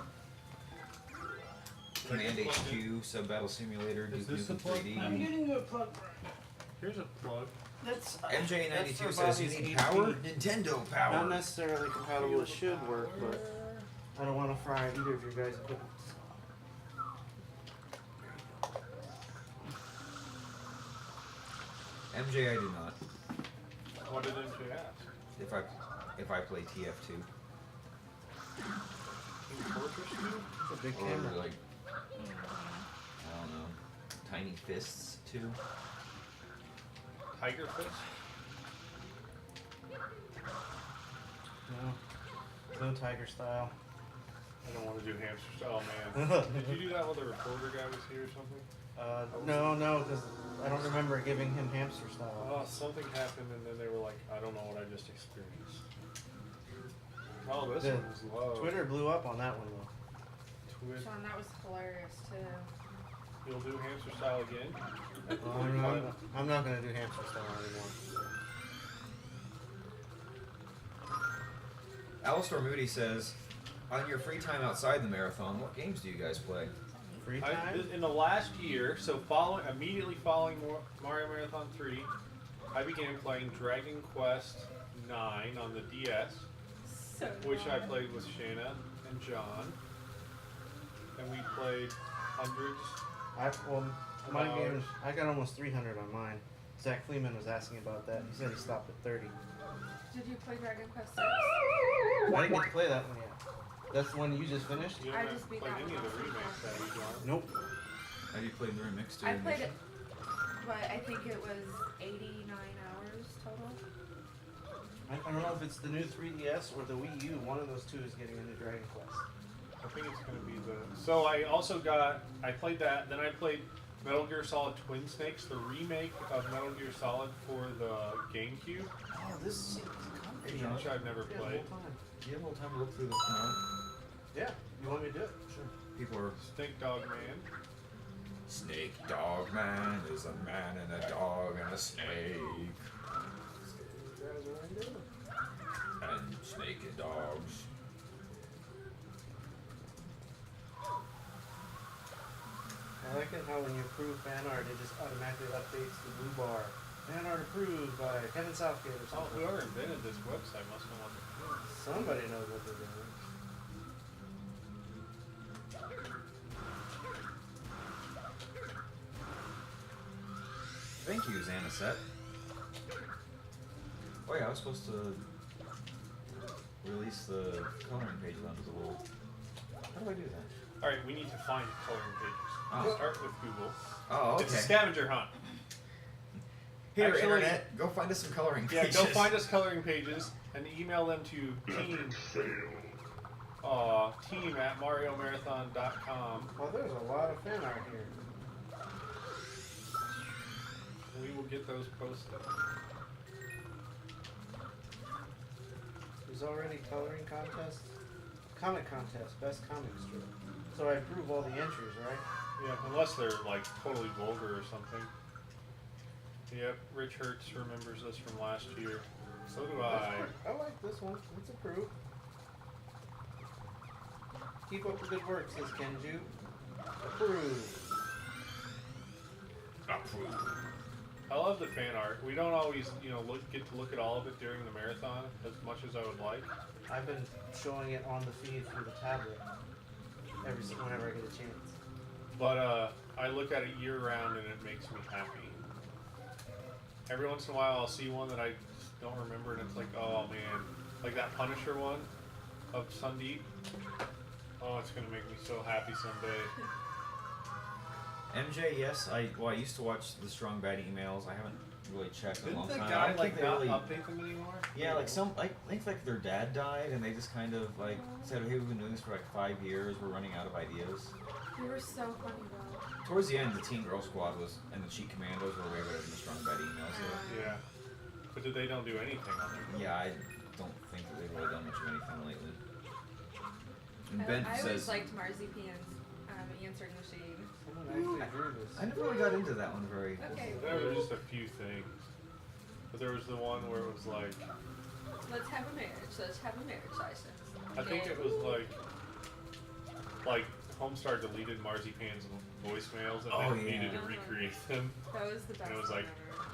Command HQ, Sub Battle Simulator, Is Duke this the Nukem plug? 3D. getting a plug. Here's a plug. That's MJ92 that's says you for need Bobby's power? HP. Nintendo Not power. necessarily compatible. It should work, but I don't want to fry either of your guys' equipment. MJ I do not. What did MJ ask? If I play TF2. King Fortress 2? It's a big Or camera. like I don't know. Tiny Fists 2. Tiger Fist? No Tiger style. I don't want to do hamster style, man. Did you do that while the reporter guy was here or something? No, because I don't remember giving him hamster style. Oh, something happened and then they were like, I don't know what I just experienced. Oh, this The one's low. Twitter blew up on that one though. Twit. Sean, that was hilarious too. You'll do hamster style again? At I'm not gonna do hamster style anymore. Alistair Moody says, on your free time outside the marathon, what games do you guys play? Free time? In the last year, so immediately following Mario Marathon 3, I began playing Dragon Quest 9 on the DS, So which I dumb. played with Shayna and John, and we played hundreds. My About- games, I got almost 300 on mine. Zach Fleeman was asking about that. He said he stopped at 30. Did you play Dragon Quest 6? I didn't get to play that one yet. That's the one you just finished? You I haven't just beat played that any one of the off. remakes, have you, John? Nope. Have you played the remix too? I played it, but I think it was 89 hours total. I don't know if it's the new 3DS or the Wii U. One of those two is getting into Dragon Quest. I think it's gonna be the. So I played that. Then I played Metal Gear Solid Twin Snakes, the remake of Metal Gear Solid for the GameCube. Oh, this Hey, John. which I've never Yeah, the played. whole time. Do you have a little time to look through the art? Yeah. You want me to do it? Sure. People are. Stink Dog Man. Snake Dog Man is a man and a dog and a snake. And snake and dogs. I like it how when you approve fan art, it just automatically updates the blue bar. Fan art approved by Kevin Southgate or Oh, something. whoever invented this website must know what they're doing. Somebody knows what they're doing. Thank you, Xanaset. Oh yeah, I was supposed to release the coloring pages onto the world. How do I do that? Alright, we need to find coloring pages. Oh. Start with Google. Oh, okay. It's a scavenger hunt. Here, Actually- internet, go find us some coloring Yeah, pages. go find us coloring pages and email them to team at mariomarathon.com. Well, there's a lot of fan art here. We will get those posted. There's already coloring contest, comic contest, best comic strip. So I approve all the entries, right? Yeah, unless they're like totally vulgar or something. Yep, Rich Hertz remembers this from last year. So do I. I like this one. It's approved. Keep up the good work, says Kenju. Approved. I love the fan art. We don't always, get to look at all of it during the marathon as much as I would like. I've been showing it on the feed through the tablet whenever I get a chance. But I look at it year round and it makes me happy. Every once in a while I'll see one that I just don't remember and it's like, oh man. Like that Punisher one of Sundeep. Oh, it's gonna make me so happy someday. MJ, yes, I used to watch the Strong Bad emails. I haven't really checked in a long Didn't the time. I guy don't like think they not really. update them anymore? Yeah, like I think like their dad died, and they just kind of like said, "Hey, we've been doing this for like 5 years. We're running out of ideas." You were so funny though. Towards the end, the Teen Girl Squad and the Cheat Commandos were way better than the Strong Bad emails. Yeah. But they don't do anything on there. Yeah, I don't think that they've really done much of anything lately. And Ben I always says, liked Marzipan's answering machine. Someone actually drew this. I never really got into that one very. Okay, There were just a few things. But there was the one where it was like, let's have a marriage. Let's have a marriage license. I think it was like Homestar deleted Marzipan's voicemails and Oh, then yeah. needed to recreate them. That was the best And it was one like- ever.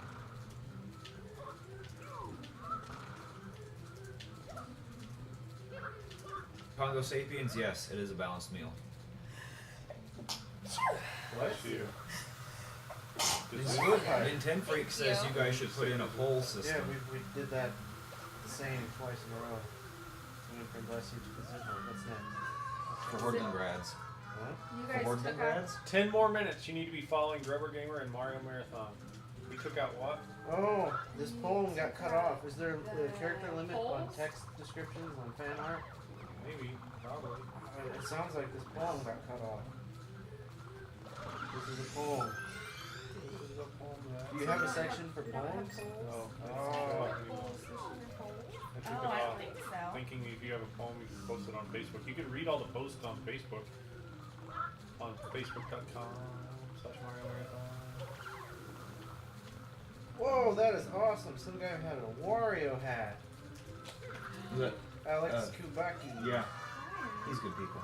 Pongo Sapiens, yes, it is a balanced meal. Bless you. Nintendo Freak says you guys should put in a poll Yeah, system. we did that the same twice in a row. We went from bless you to position. What's next? For Horden grads. What? You For guys Horden took out. grads? 10 more minutes. You need to be following Grubber Gamer and Mario Marathon. We took out what? Oh, this poem got cut off. Is there a The character limit on polls? text descriptions on fan art? Maybe. Probably. It sounds like this poem got cut off. This is a poem. This is a poem that. Do you have a section for We don't have poems? polls? No. Oh. Polls, section of polls? I took Oh, it I off. don't think so. Thinking if you have a poem, you can post it on Facebook. You can read all the posts on Facebook. On facebook.com/Mario Marathon. Whoa, that is awesome. Some guy had a Wario hat. Alex Kubaki. Yeah, he's good people.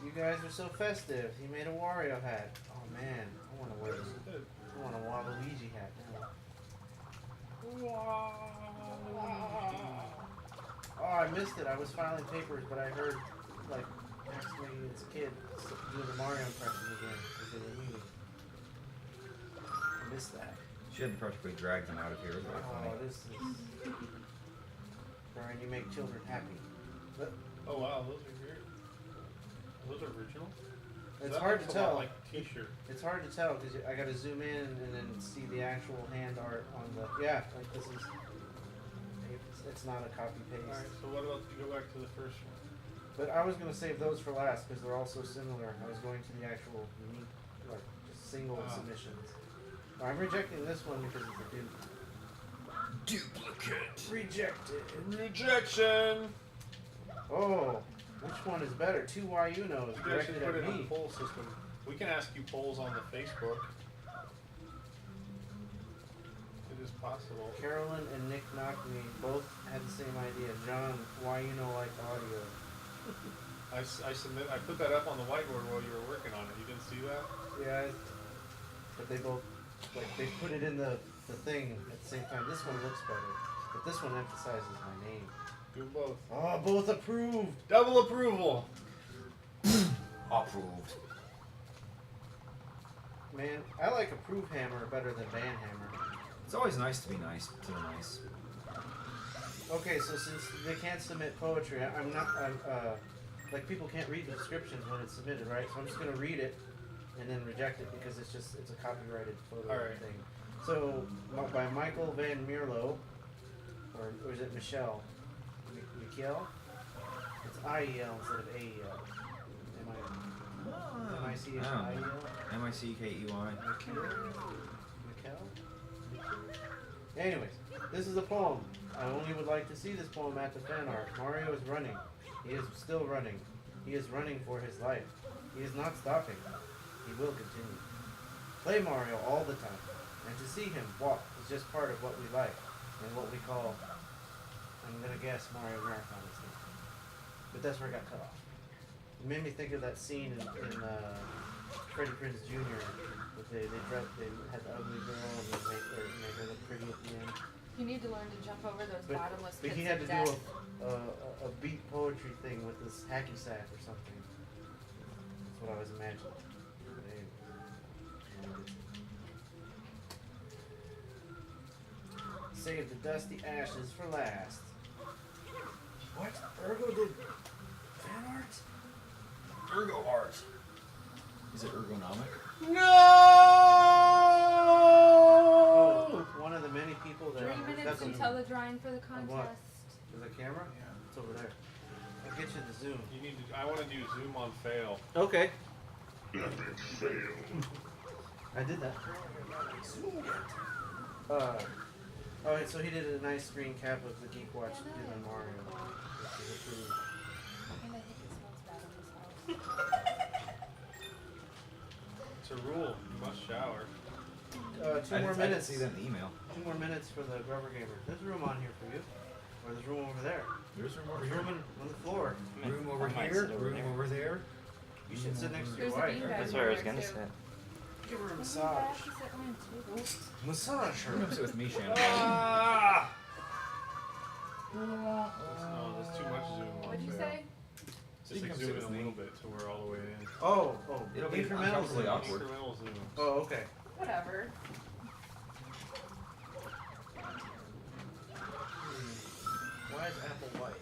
You guys are so festive. He made a Wario hat. Oh man, I want to wear this. Good. I want a Waluigi hat now. Oh, I missed it. I was filing papers, but I heard like Maximilian's kid doing the Mario impression again because they were meeting. I missed that. She had to practically drag them out of here. It was really funny. Oh, this is. Brian, you make children happy. But Oh wow, those are weird. Are those original? it's That hard to looks a lot tell. like T-shirt. It's hard to tell because I got to zoom in and then see the actual hand art on the. Yeah, like this is. It's not a copy paste. Alright, so what about you go back to the first one? But I was gonna save those for last because they're all so similar. I was going to the actual unique, like just single Ah. submissions. I'm rejecting this one because it's a dude. Duplicate. Rejected. Rejection. Oh, which one is better? 2 YU knows You guys should directed put at it on me. the poll system. We can ask you polls on the Facebook. It is possible. Carolyn and Nick Knockney both had the same idea. John, why you know like audio? I put that up on the whiteboard while you were working on it. You didn't see that? Yeah, but they both, like, they put it in the thing at the same time. This one looks better, but this one emphasizes my name. Do both. Oh, both approved. Double approval. Approved. Man, I like approve hammer better than ban hammer. It's always nice to be nice to the nice. Okay, so since they can't submit poetry, like people can't read the descriptions when it's submitted, right? So I'm just gonna read it and then reject it because it's a copyrighted photo Alright. thing. So by Michael Van Mierlo, or is it Michelle? Michael? It's IEL instead of AEL. M-I-C-H-I-E-L? M-I-C-K-E-Y. Mikkel? Anyways, this is a poem. I only would like to see this poem at the fan art. Mario is running. He is still running. He is running for his life. He is not stopping. He will continue. Play Mario all the time. And to see him walk is just part of what we like. And what we call, I'm gonna guess, Mario Marathon is this. But that's where it got cut off. It made me think of that scene in Freddie Prinze Jr. But they had the ugly girl and they made her look pretty at the end. You need to learn to jump over those bottomless But pits he had of to death. do a beat poetry thing with this hacky sack or something. That's what I was imagining. But anyway. Save the dusty ashes for last. What? Ergo did fan art? Ergo art. Is it ergonomic? No! Oh, one of the many people that 3 minutes that's until the drawing for the what? contest. Is that camera? Yeah. It's over there. I'll get you the zoom. You need to. I want to do zoom on fail. Okay. I did that. Alright, so he did a nice screen cap of the Geek Watch doing Mario. Which is approved. And I think it smells bad in this house. It's a rule. You must shower. 2 more I didn't minutes. see that in the email. 2 more minutes for the Rubber Gamer. There's room on here for you. Or there's room over there. There's room over There's here. room on the floor. Room over I might here. sit over Room there. over there. You should sit next to your There's a wife. beanbag. That's where I was over there, gonna too. sit. Give her a Wasn't massage. that she said mine too? Massage You're gonna sit with me, Shannon. Ah! No, there's too much zoom on What'd you fail. say? Just You can like come zoom sit in a with me. little bit to we're all the way in. Oh, It'll be incremental uncomfortably zoom. awkward. Incremental zoom. Oh, okay. Whatever. Why is Apple white?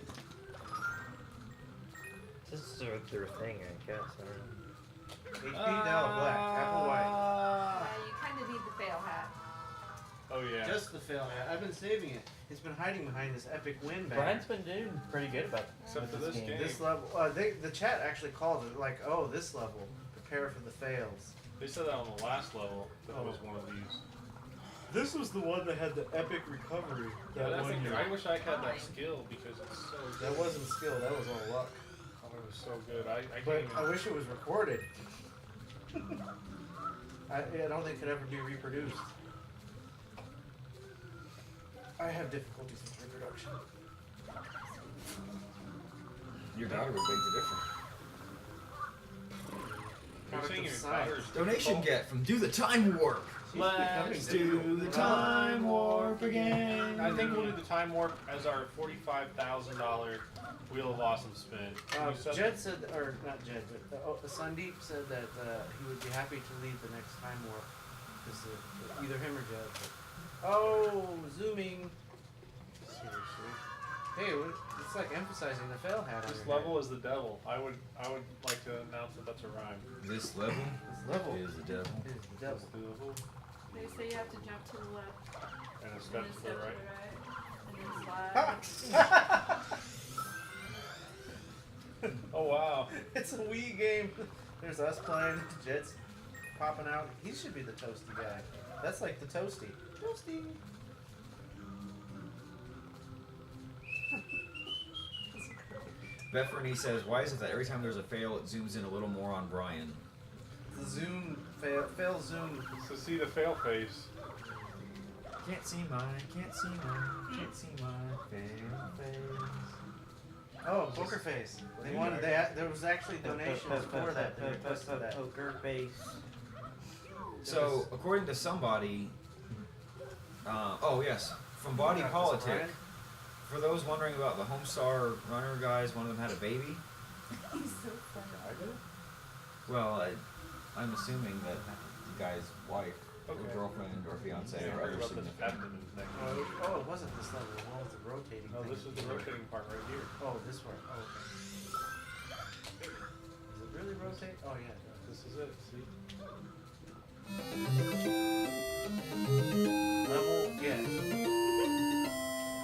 This is their thing, I guess. I don't know. HP now black. Apple white. You kind of need the fail hat. Oh yeah. Just the fail hat. I've been saving it. It's been hiding behind this epic win bag. Brian's been doing pretty good about Except for with this game. This level, the chat actually called it like, oh, this level. Prepare for the fails. They said that on the last level. That Oh. was one of these. This was the one that had the epic recovery. I wish I had that skill because it's so good. That wasn't skill. That was all luck. Oh, it was so good. I But can't I even. wish it was recorded. I don't think it could ever be reproduced. I have difficulties with reproduction. Your daughter would beg to differ. You're saying your Science. daughter's Donation difficult? get from Do the Time Warp. She's becoming Let's difficult. do the time warp again. I think we'll do the time warp as our $45,000 Wheel of Awesome spin. You said Jed said, or not Jed, but Sandeep said that he would be happy to lead the next time warp. Just either him or Jed. But, oh, zooming. seriously. Hey, it's like emphasizing the fail hat on This your level is the devil. I would like to announce that that's a rhyme. This level head. This level is the devil. is the devil. This devil They say you have to jump to the left and a and step then to step the right. and then slide. Oh wow. It's a Wii game. There's us playing, Jed's popping out. He should be the toasty guy. That's like the toasty. Toasty. Bethany says, why is it that every time there's a fail, it zooms in a little more on Brian? The zoom fail zoom. To see the fail face. Can't see mine, can't see mine, can't see mine, fail face. Oh, poker face. They wanted there was actually donations for that. They requested that. Poker face. So, according to somebody, oh yes, from Body Was it Politic, Brian? for those wondering about the Homestar Runner guys, one of them had a baby. He's so funny. Well, I'm assuming that the guy's wife, or Okay. girlfriend, or fiance, Yeah, or worry other about this significant. abdomen thing. Oh, it wasn't this level. The one with the rotating. No, thing. this is the rotating part right here. Oh, this one. Oh, okay. Does it really rotate? Oh yeah. It does. This is it. See? Level yes.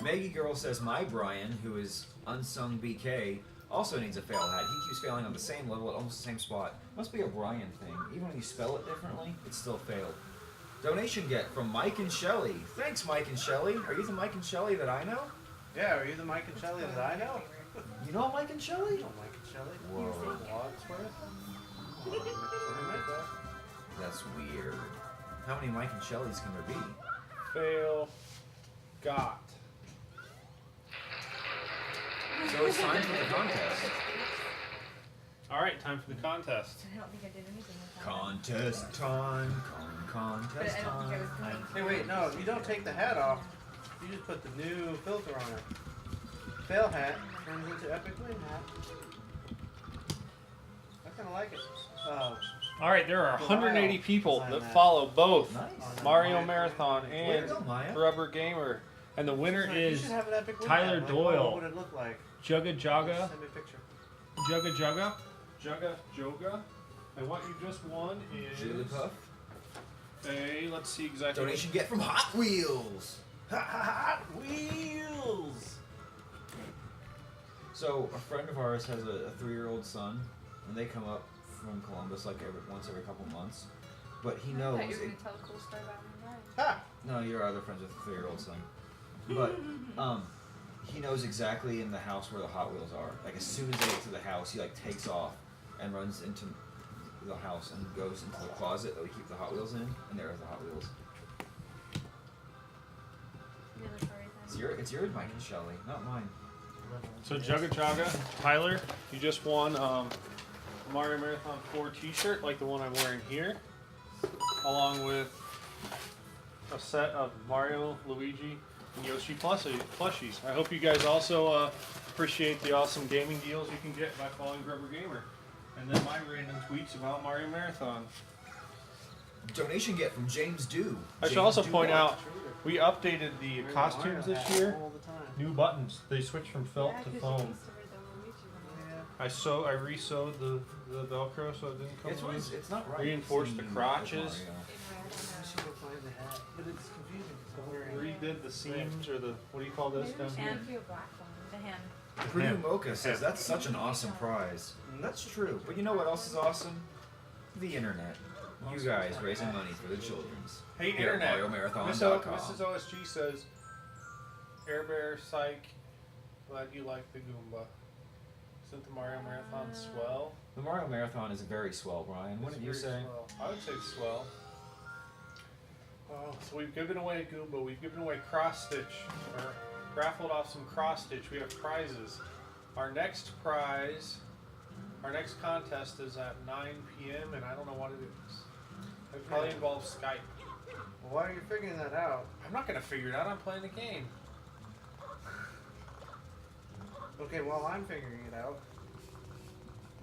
Maggie Girl says my Brian, who is unsung BK, also needs a fail hat. He keeps failing on the same level at almost the same spot. Must be a Brian thing. Even when you spell it differently, it still failed. Donation get from Mike and Shelley. Thanks, Mike and Shelley. Are you the Mike and Shelley that I know? Yeah, are you the Mike and Shelley that I know? You know Mike and Shelley? Oh, Mike and Shelley. Whoa, Wadsworth? that's weird. How many Mike and Shelleys can there be? Fail. Got. So it's time for the contest. Alright, time for the contest. I don't think I did anything with that. Contest time. But Contest I don't think I was time. going to. Hey, wait, no, you don't take the hat off. You just put the new filter on it. Fail hat turns into Epic Win hat. I kind of like it. Oh, Alright, there are 180 people Sign that that. follow both Nice. Mario Marathon Way to and go, Maya. Rubber Gamer. And the winner you is should have an Epic Win Tyler hat. Like, Doyle. What would it look like? Jugga Jogga, Send me a picture. Jugga Jugga. Jugga Joga. And what you just won is Jigglypuff. let's see exactly. Donation get from Hot Wheels. Hot Wheels! So a friend of ours has a 3-year-old son, and they come up from Columbus like once every couple months. But he I knows. thought you were going to tell a cool story about my dad. Ha! No, you're other friends with a 3-year-old son. But he knows exactly in the house where the Hot Wheels are. Like as soon as they get to the house, he like takes off and runs into the house and goes into the closet that we keep the Hot Wheels in, and there are the Hot Wheels. The other story then. It's yours, Mike and Shelley, not mine. So Jugga Jogga, Tyler, you just won a Mario Marathon 4 t-shirt like the one I'm wearing here, along with a set of Mario, Luigi, and Yoshi plushies. I hope you guys also appreciate the awesome gaming deals you can get by following Grubber Gamer. And then my random tweets about Mario Marathon. Donation get from James Dew. I should James also Dew point White. out, we updated the Wearing a costumes Mario this hat year. all the time. New buttons. They switched from felt Yeah, to 'cause you foam. used to wear the Luigi one. Yeah. I re-sewed the Velcro so it didn't come loose. It's not right. Reinforced the seeing crotches. Mario. I should go find the hat, but it's confusing because I'm wearing. Redid the seams or the, what do you call this Maybe down we here? should do a black one. The hem. Purdue Mocha says that's such an awesome prize. That's true. But you know what else is awesome? The internet. You guys raising money for the children's. Hey, Here at internet. MarioMarathon.com. Mrs. OSG says, Air Bear Psych, glad you like the Goomba. Isn't the Mario Marathon swell? The Mario Marathon is very swell, Brian. What It's did you very say? swell. I would say swell. Oh, so we've given away a Goomba, we've given away cross stitch, or raffled off some cross stitch. We have prizes. Our next prize, our next contest is at 9 p.m. and I don't know what it is. It probably involves Skype. Well, why are you figuring that out? I'm not gonna figure it out. I'm playing the game. Okay, while I'm figuring it out,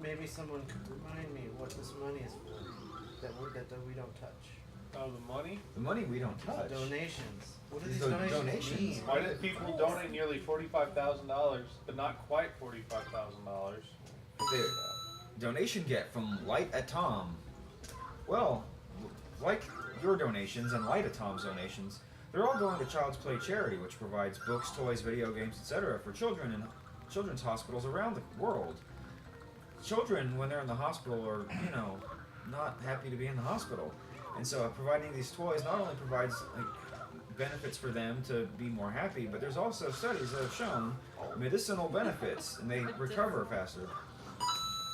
maybe someone could remind me what this money is for that we don't touch. Oh, the money? The money we don't touch. These Donations. What do these are donations donations. mean? Why did people donate nearly $45,000, but not quite $45,000? The donation get from Light at Tom. Well, like your donations and Light at Tom's donations, they're all going to Child's Play Charity, which provides books, toys, video games, etc. for children in children's hospitals around the world. Children, when they're in the hospital, are, not happy to be in the hospital. And so providing these toys not only provides benefits for them to be more happy, but there's also studies that have shown medicinal benefits, and they recover faster.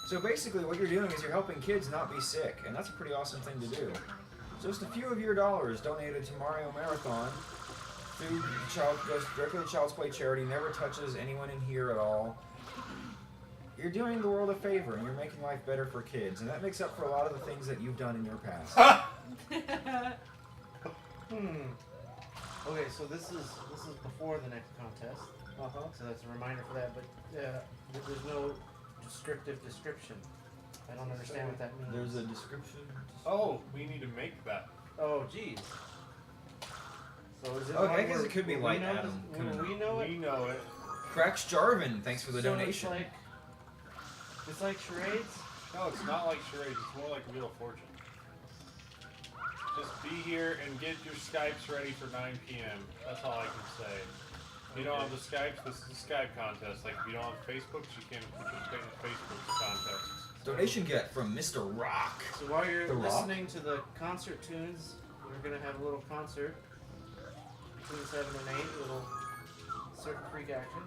So basically, what you're doing is you're helping kids not be sick, and that's a pretty awesome thing to do. Just a few of your dollars donated to Mario Marathon through goes directly to Child's Play charity, never touches anyone in here at all. You're doing the world a favor, and you're making life better for kids, and that makes up for a lot of the things that you've done in your past. Okay, so this is before the next contest, so that's a reminder for that. But there's no descriptive description. I don't understand what that means. There's a description. Oh, we need to make that. Oh, geez. So is it Okay, I one guess where- it could be where Light we know Adam. this- when we know it. We know it. Cracks Jarvin, thanks for the So donation. It's like charades. No, it's not like charades. It's more like Wheel of Fortune. Just be here and get your Skypes ready for 9 p.m. That's all I can say. If you don't have the Skypes, this is a Skype contest. Like if you don't have Facebooks, you can't participate in Facebook contests. Donation get from Mr. Rock. So while you're The Rock? listening to the concert tunes, we're gonna have a little concert between 7 and 8. A little circuit freak action.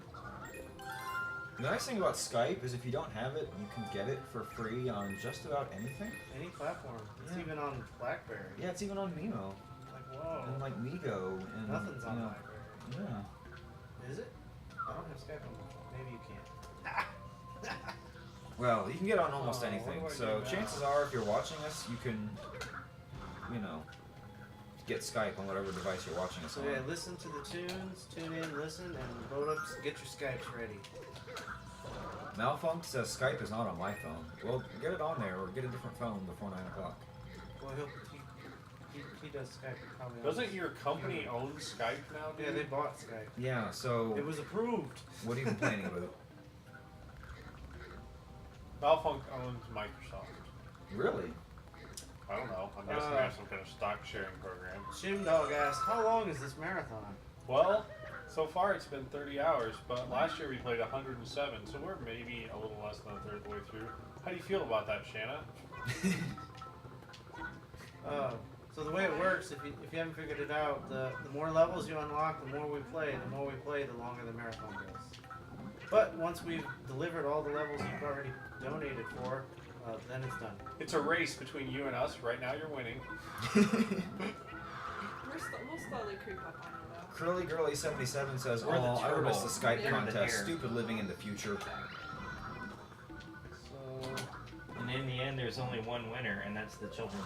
The nice thing about Skype is if you don't have it, you can get it for free on just about anything. Any platform. It's Yeah. even on BlackBerry. Yeah, it's even on Nemo Like whoa. and like Migo and Nothing's on you know, BlackBerry. yeah. Is it? I don't have Skype on my phone. Maybe you can't. Well, you can get on almost Oh, anything. what do I So do now? chances are, if you're watching us, you can, you know, get Skype on whatever device you're watching us So on. yeah, listen to the tunes, tune in, listen, and vote up. Get your Skypes ready. Malfunct says Skype is not on my phone. Well, get it on there or get a different phone before 9 o'clock. Well, he does Skype. Probably on Doesn't his- your company own Skype now, dude? Yeah, they bought Skype. Yeah. So It was approved. what are you complaining about? Malfunct owns Microsoft. Really? I don't know. I'm guessing they have some kind of stock sharing program. Shimdog asked, "How long is this marathon?" Well, so far it's been 30 hours, but last year we played 107, so we're maybe a little less than a third of the way through. How do you feel about that, Shanna? So the way it works, if you haven't figured it out, the more levels you unlock, the more we play. The more we play, the longer the marathon goes. But once we've delivered all the levels you've already donated for, then it's done. It's a race between you and us. Right now you're winning. We'll slowly creep up on you though. Curly Girly 77 says, We're the "Oh, I missed the turtle. Skype Yeah. contest. Here. Stupid living in the future." So And in the end, there's only one winner, and that's the children's.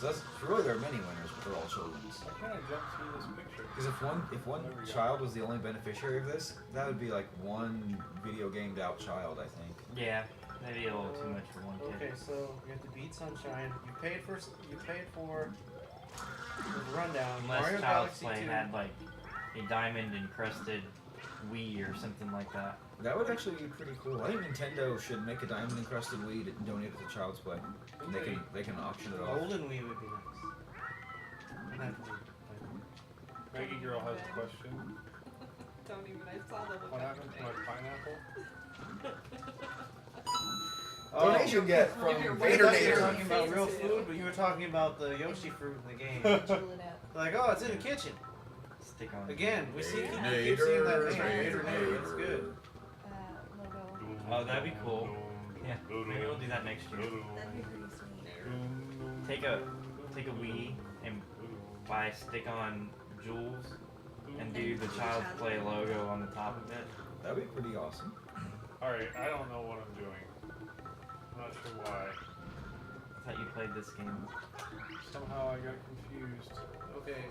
So that's really there are many winners, but they're all children's. Why can't I jump through this picture? Because if one There we go. child was the only beneficiary of this, that would be like one video gamed out child, I think. Yeah, maybe a little too much for one kid. okay, so you have to beat Sunshine. You paid for the rundown. Unless Mario Child's Galaxy Play 2. had like a diamond encrusted Wii or something like that. That would actually be pretty cool. I think Nintendo should make a diamond encrusted Wii and donate it to Child's Play. And they can auction it off. Golden Wii would be nice. And that would be- Maggie Girl has a question. Don't even, I saw the look What on happened to your my pineapple? Oh, Donation get from Give your Vader I thought you were Nader. talking about real food, but you were talking about the Yoshi fruit in the game. Like, oh, it's in the kitchen. Stick on. Again, we see keep seeing that Vader, name, Vader Nader. That's Vader. good. logo. Oh, that'd be cool. Yeah, maybe we'll do that next year. That'd be pretty sweet. Take a Wii and buy stick on Jules and do the Child's Play logo on the top of it. That'd be pretty awesome. Alright, I don't know what I'm doing. I'm not sure why. I thought you played this game. Somehow I got confused. Okay.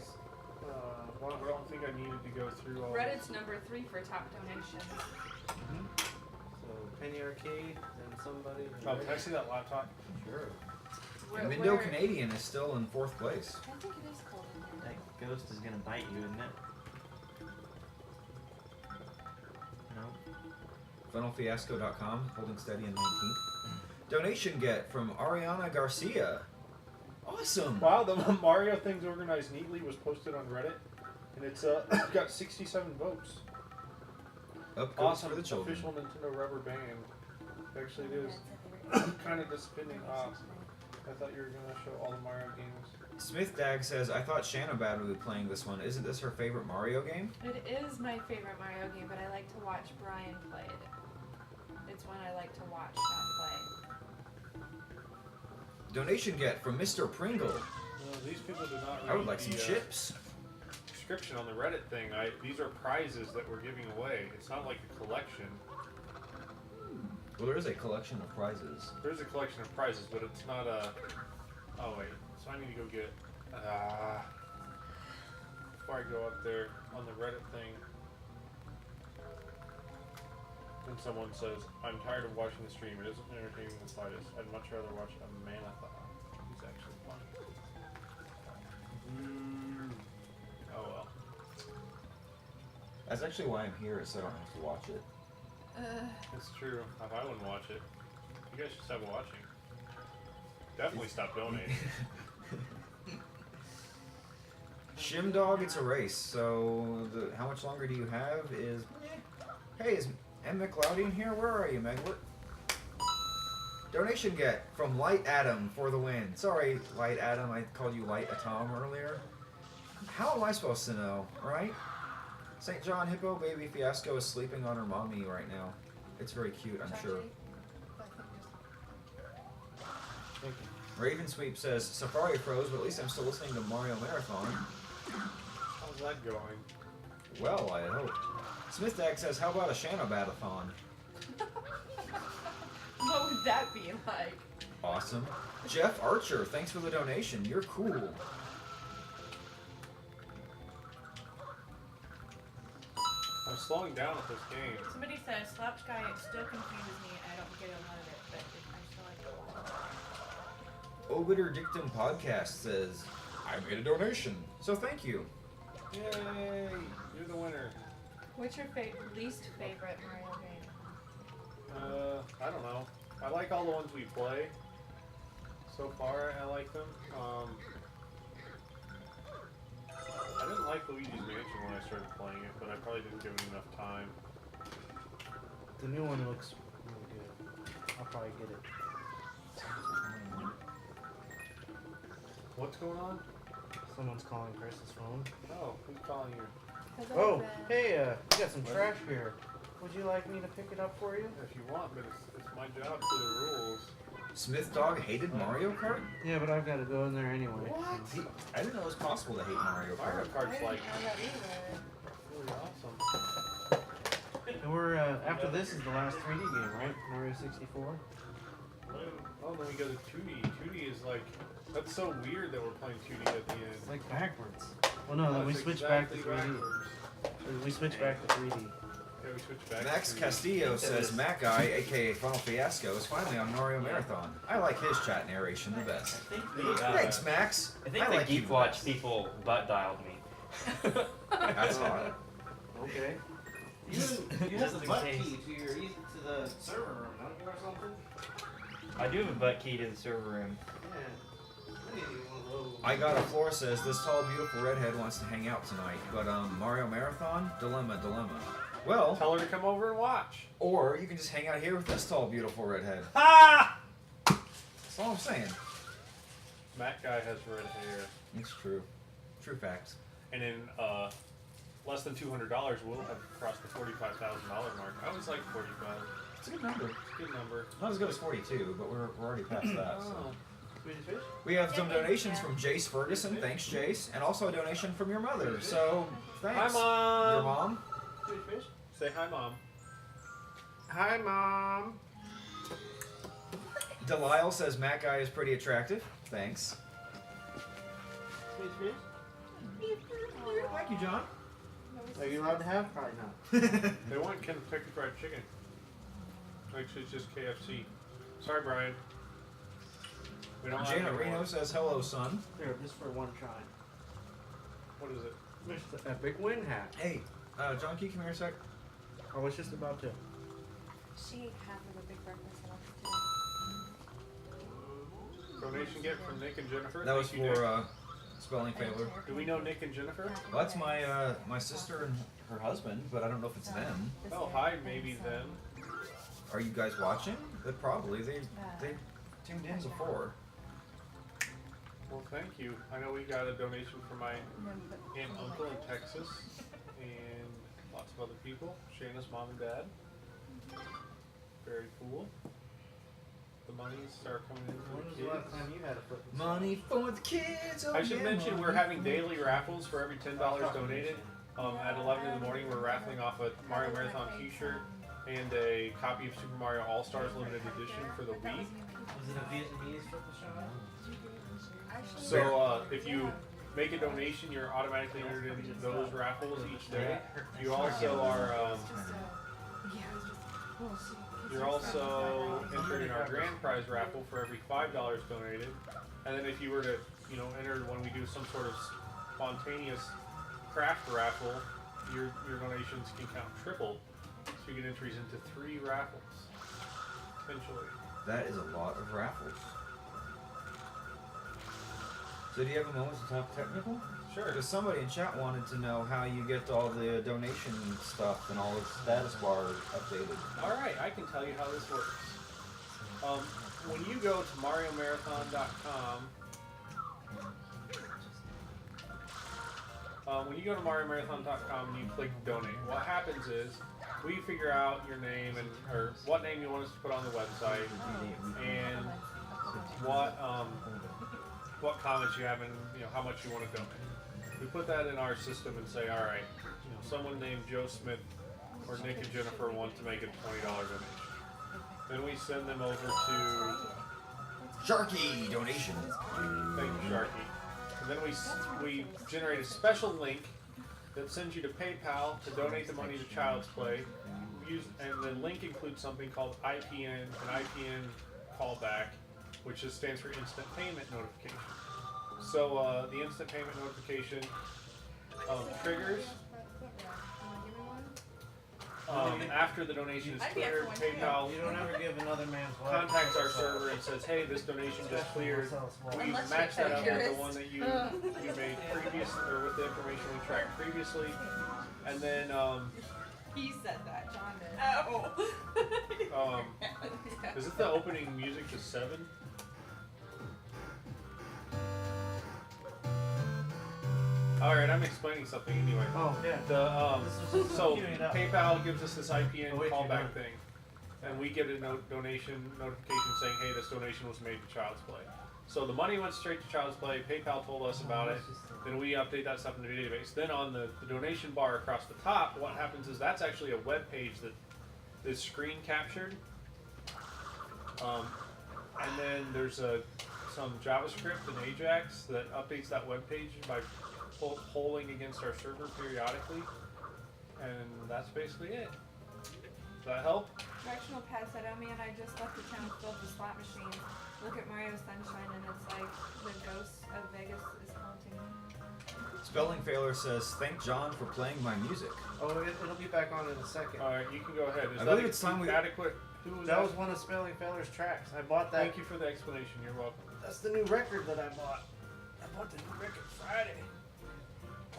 I don't think I needed to go through all Reddit's number 3 for top donations. So Penny Arcade, then somebody. Oh, can I see that laptop? Sure. Where, Mindo Canadian is still in 4th place. I think it is cold in here. That ghost is gonna bite you, isn't it? No. FunnelFiasco.com, holding steady in 19th. Donation get from Ariana Garcia. Awesome. Wow, the Mario thing's organized neatly was posted on Reddit, and it's got 67 votes. Up goes Awesome, for the children. official Nintendo rubber band. Actually, it is kind of disappointing. I thought you were gonna show all the Mario games. Smith Dag says, I thought Shanabad would be playing this one. Isn't this her favorite Mario game? It is my favorite Mario game, but I like to watch Brian play it. It's one I like to watch, not play. Donation get from Mr. Pringle. These people do not read I would like some the, chips. description on the Reddit thing. These are prizes that we're giving away. It's not like a collection. Well, there is a collection of prizes. There's a collection of prizes, but it's not a... Oh, wait. So I need to go get... before I go up there on the Reddit thing. And someone says, I'm tired of watching the stream. It isn't entertaining the slightest. I'd much rather watch a marathon. He's actually funny. Oh well. That's actually why I'm here, is so I don't have to watch it. It's true. If I wouldn't watch it, you guys should stop watching. Definitely stop donating. Shimdog, it's a race. So, how much longer do you have? Hey, is M. McLeodian here? Where are you, Meg? Donation get from Light Adam for the win. Sorry, Light Adam, I called you Light Atom earlier. How am I supposed to know, right? St. John Hippo Baby Fiasco is sleeping on her mommy right now. It's very cute, I'm sure. Raven Sweep says, Safari froze, but at least I'm still listening to Mario Marathon. How's that going? Well, I hope. Smith Dag says, how about a Shanabadathon? What would that be like? Awesome. Jeff Archer, thanks for the donation. You're cool. I'm slowing down with this game. Somebody says Slap Sky, it still confuses me. I don't get a lot of it, but I still like it. Obiter Dictum Podcast says, I made a donation, so thank you. Yay! You're the winner. What's your least favorite Mario game? I don't know. I like all the ones we play. So far, I like them. I didn't like Luigi's Mansion when I started playing it, but I probably didn't give it enough time. The new one looks really good. I'll probably get it. What's going on? Someone's calling Chris's phone. Oh, who's calling you? Oh, hey, you got some trash here. Would you like me to pick it up for you? If you want, but it's my job for the rules. Smith Dog hated Mario Kart? Yeah, but I've got to go in there anyway. What? I didn't know it was possible to hate Mario Mario Kart. Kart's like I don't either. really awesome. And we're, after this is the last 3D game, right? Mario 64? Oh, then we go to 2D. 2D is like, that's so weird that we're playing 2D at the end. It's like backwards. Well, no, then we It's switch back to exactly 3D. backwards. We switch back to 3D. Yeah, we switch back Max to 2D. Castillo says, Mac Guy, aka Final Fiasco, is finally on Mario Marathon. I like his chat narration the best. I think the, Thanks, Max. I think the like you Geek Watch best. people butt dialed me. That's hot. Okay. You have Just the in butt case. key to the server room, don't you, or something? I do have a butt key to the server room. Yeah. I need to get one of those. I got a floor says, this tall, beautiful redhead wants to hang out tonight, but Mario Marathon? Dilemma. Well, Tell her to come over and watch. or you can just hang out here with this tall, beautiful redhead. Ah! That's all I'm saying. Matt guy has red hair. It's true. True facts. And in less than $200, we'll have crossed the $45,000 mark. I always like 45. It's a good number. It's a good number. Not as good as 42, but we're already past that. So. Oh. Swedish fish? We have some donations from Jace Ferguson. Thanks, Jace. And also a donation from your mother. So, thanks. Hi, Mom. Your mom? Swedish fish? Say hi, Mom. Hi, Mom. Delisle says Matt Guy is pretty attractive. Thanks. Swedish fish? Thank you, John. Are you allowed to have? Probably not. They want Kentucky Fried Chicken. Actually, it's just KFC. Sorry, Brian. We don't have Jana any Reno more. says, hello, son. Here, just for one try. What is it? It's the epic win hat. Hey, John Key, come here a sec. I was just about to. She ate half of a big breakfast lunch Donation get from Nick and Jennifer. That was Thank you, Nick. for spelling failure. Do we know Nick and Jennifer? Well, that's my my sister and her husband, but I don't know if it's them. Oh, hi, maybe then. Are you guys watching? Probably. They tuned in before. Well, thank you. I know we got a donation from my aunt and uncle in Texas, and lots of other people. Shayna's mom and dad. Very cool. The monies are coming in When for was the the last kids. time you had a foot? Money for the kids. Oh I should yeah, mention we're money having for daily raffles for every $10 donated. At 11 in the morning, we're raffling off a Mario Marathon T-shirt and a copy of Super Mario All Stars Limited Edition for the Wii. Was it a Vietnamese foot shot? So if you make a donation, you're automatically entered into those raffles each day. You also are you're also entered in our grand prize raffle for every $5 donated. And then if you were to, enter when we do some sort of spontaneous craft raffle, your donations can count triple. So you get entries into 3 raffles, potentially. That is a lot of raffles. So do you have a moment to talk technical? Sure. Because somebody in chat wanted to know how you get all the donation stuff and all the status bar updated. Alright, I can tell you how this works. When you go to MarioMarathon.com, when you go to MarioMarathon.com and you click donate, what happens is we figure out your name or what name you want us to put on the website and what comments you have and how much you want to donate. We put that in our system and say, all right, someone named Joe Smith or Nick and Jennifer want to make a $20 donation. Then we send them over to Sharky donation. thank you, Sharky. And then we generate a special link that sends you to PayPal to donate the money to Child's Play. And the link includes something called IPN, an IPN callback, which just stands for Instant Payment Notification. So the Instant Payment Notification triggers after the donation is cleared. PayPal You don't ever give another man's wife. contacts our server and says, hey, this donation just cleared. We match that up with the one that you made previous, or with the information we tracked previously. And then He said that, John did. Oh. is it the opening music to 7? Alright, I'm explaining something anyway. Oh, yeah. So queuing it up. PayPal gives us this IPN Oh, wait, callback you're done. thing, and we get a donation notification saying, "Hey, this donation was made to Child's Play." So the money went straight to Child's Play. PayPal told us about it. Then we update that stuff in the database. Then on the donation bar across the top, what happens is that's actually a web page that is screen captured, and then there's some JavaScript and Ajax that updates that web page by polling against our server periodically, and that's basically it. Does that help? Directional pad said, oh man, I just left the town filled with slot machines. Look at Mario Sunshine and it's like the ghost of Vegas is haunting me. Spelling Failure says, thank John for playing my music. Oh, it'll be back on in a second. Alright, you can go ahead. Is I that believe it's time we- adequate? Who was That was one of Spelling Failures tracks. I bought that. Thank you for the explanation. You're welcome. That's the new record that I bought. I bought the new record Friday.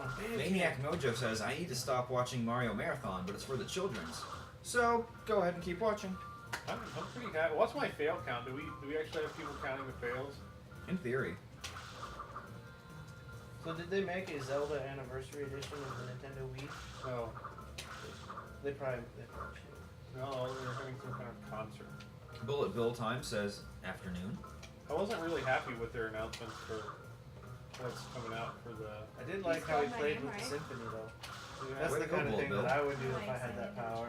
On Bandcamp. Maniac Mojo says, I need to stop watching Mario Marathon, but it's for the children's. So, go ahead and keep watching. I'm pretty happy. What's my fail count? Do we actually have people counting the fails? In theory. So did they make a Zelda Anniversary Edition of the Nintendo Wii? No. They probably should. No, they're having some kind of concert. Bullet Bill Time says, afternoon. I wasn't really happy with their announcements for what's coming out for the. I did like how he spelled my played name with the right? symphony though. Yeah. That's Way the to go, kind of Bullet thing Bill. that I would do if I Nice, had that power.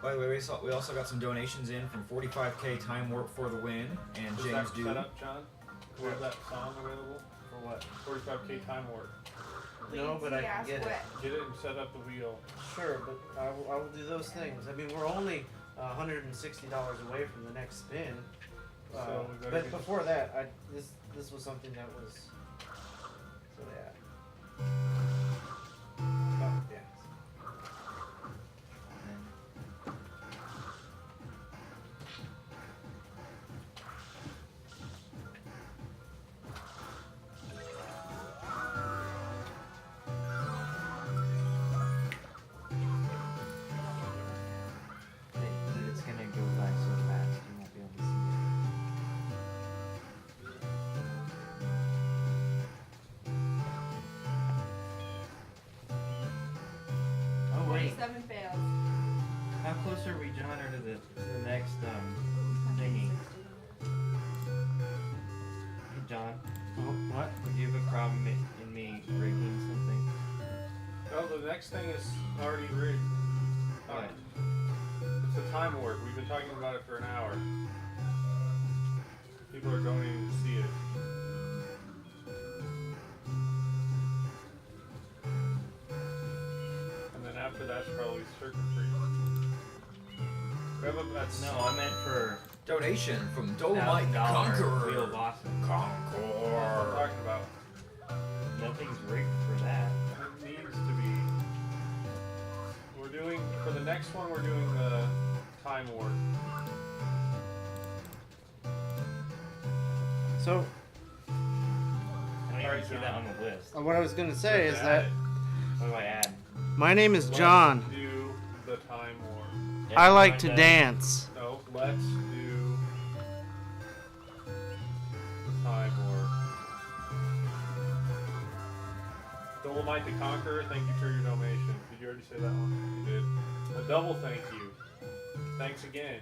By the way, we also got some donations in from 45K Time Warp for the win, and Is James that Dew. set up, John? Do we have that song available? For what? 45K Time Warp. No, but I can get it. Get it and set up the wheel. Sure, but I will do those things. I mean, we're only $160 away from the next spin. So we better But get- before that, this was something that was. So yeah. Oh, yeah. It's gonna go by so fast you won't be able to see close are we, John, or to the next thingy? Hey, John, Oh, what? would you have a problem in me rigging something? Oh, the next thing is already rigged. What? It's a time warp. We've been talking about it for an hour. People are donating to see it. And then after that's probably circuitry. We have that's No, I meant for Donation from Dolomite $1,000 Conqueror. Wheel of Awesome. what I'm Conqueror. talking about. Nothing's rigged for that. It needs to be. We're doing for the next one. We're doing the time warp. So, I don't even Alright, see John. that on the list. what I was gonna say is Let's that add it. What do I add? my name is Let's John. do the time warp. I like Everyone to does. dance. No, let's do the time warp. Dolomite the Conqueror, thank you for your donation. Did you already say that one? You did. A double thank you. Thanks again.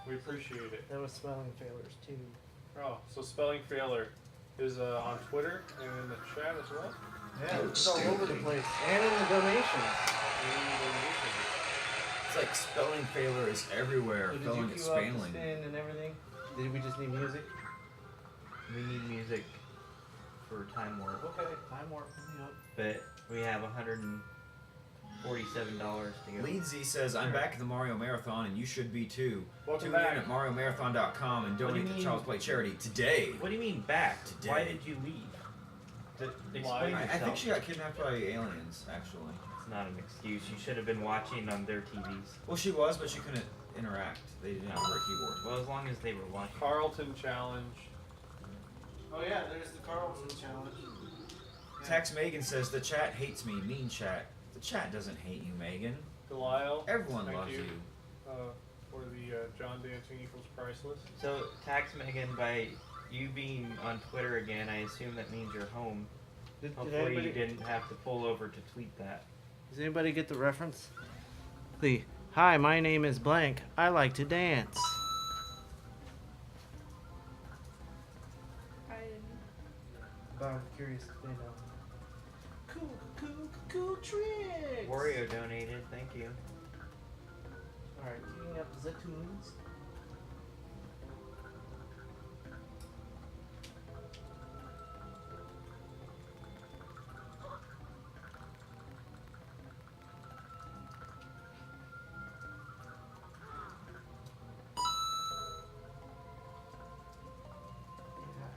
We appreciate it. That was spelling failures too. Oh, so Spelling Failure is on Twitter and in the chat as well. Yeah, it's all over the place. And in the donations. It's like spelling failure is everywhere. So did Filling you it queue up the spelling. spin and everything? Did we just need music? We need music for Time Warp, Okay, time warp coming up. but we have $147 to go. Lead Z says, I'm back at the Mario Marathon and you should be too. Welcome Tune in back. at MarioMarathon.com and What do donate you to mean? Child's Play Charity today. What do you mean back? Today. Why did you leave? Explain Why? I yourself. think she got kidnapped by aliens, actually. It's not an excuse. You should have been watching on their TVs. Well, she was, but she couldn't interact. They didn't have her keyboard. Well, as long as they were watching. Carlton Challenge. Oh yeah, there's the Carlton challenge. Tex Megan says, the chat hates me. Mean chat. The chat doesn't hate you, Megan. Delisle. Everyone Thank loves you. you. For the John dancing equals priceless. So, Tax Megan, by you being on Twitter again, I assume that means you're home. Did Hopefully anybody, you didn't have to pull over to tweet that. does anybody get the reference? The hi, my name is blank. I like to dance. I didn't. But I'm curious if they know. Cool tricks. Wario donated, thank you. Alright, queuing up the tunes.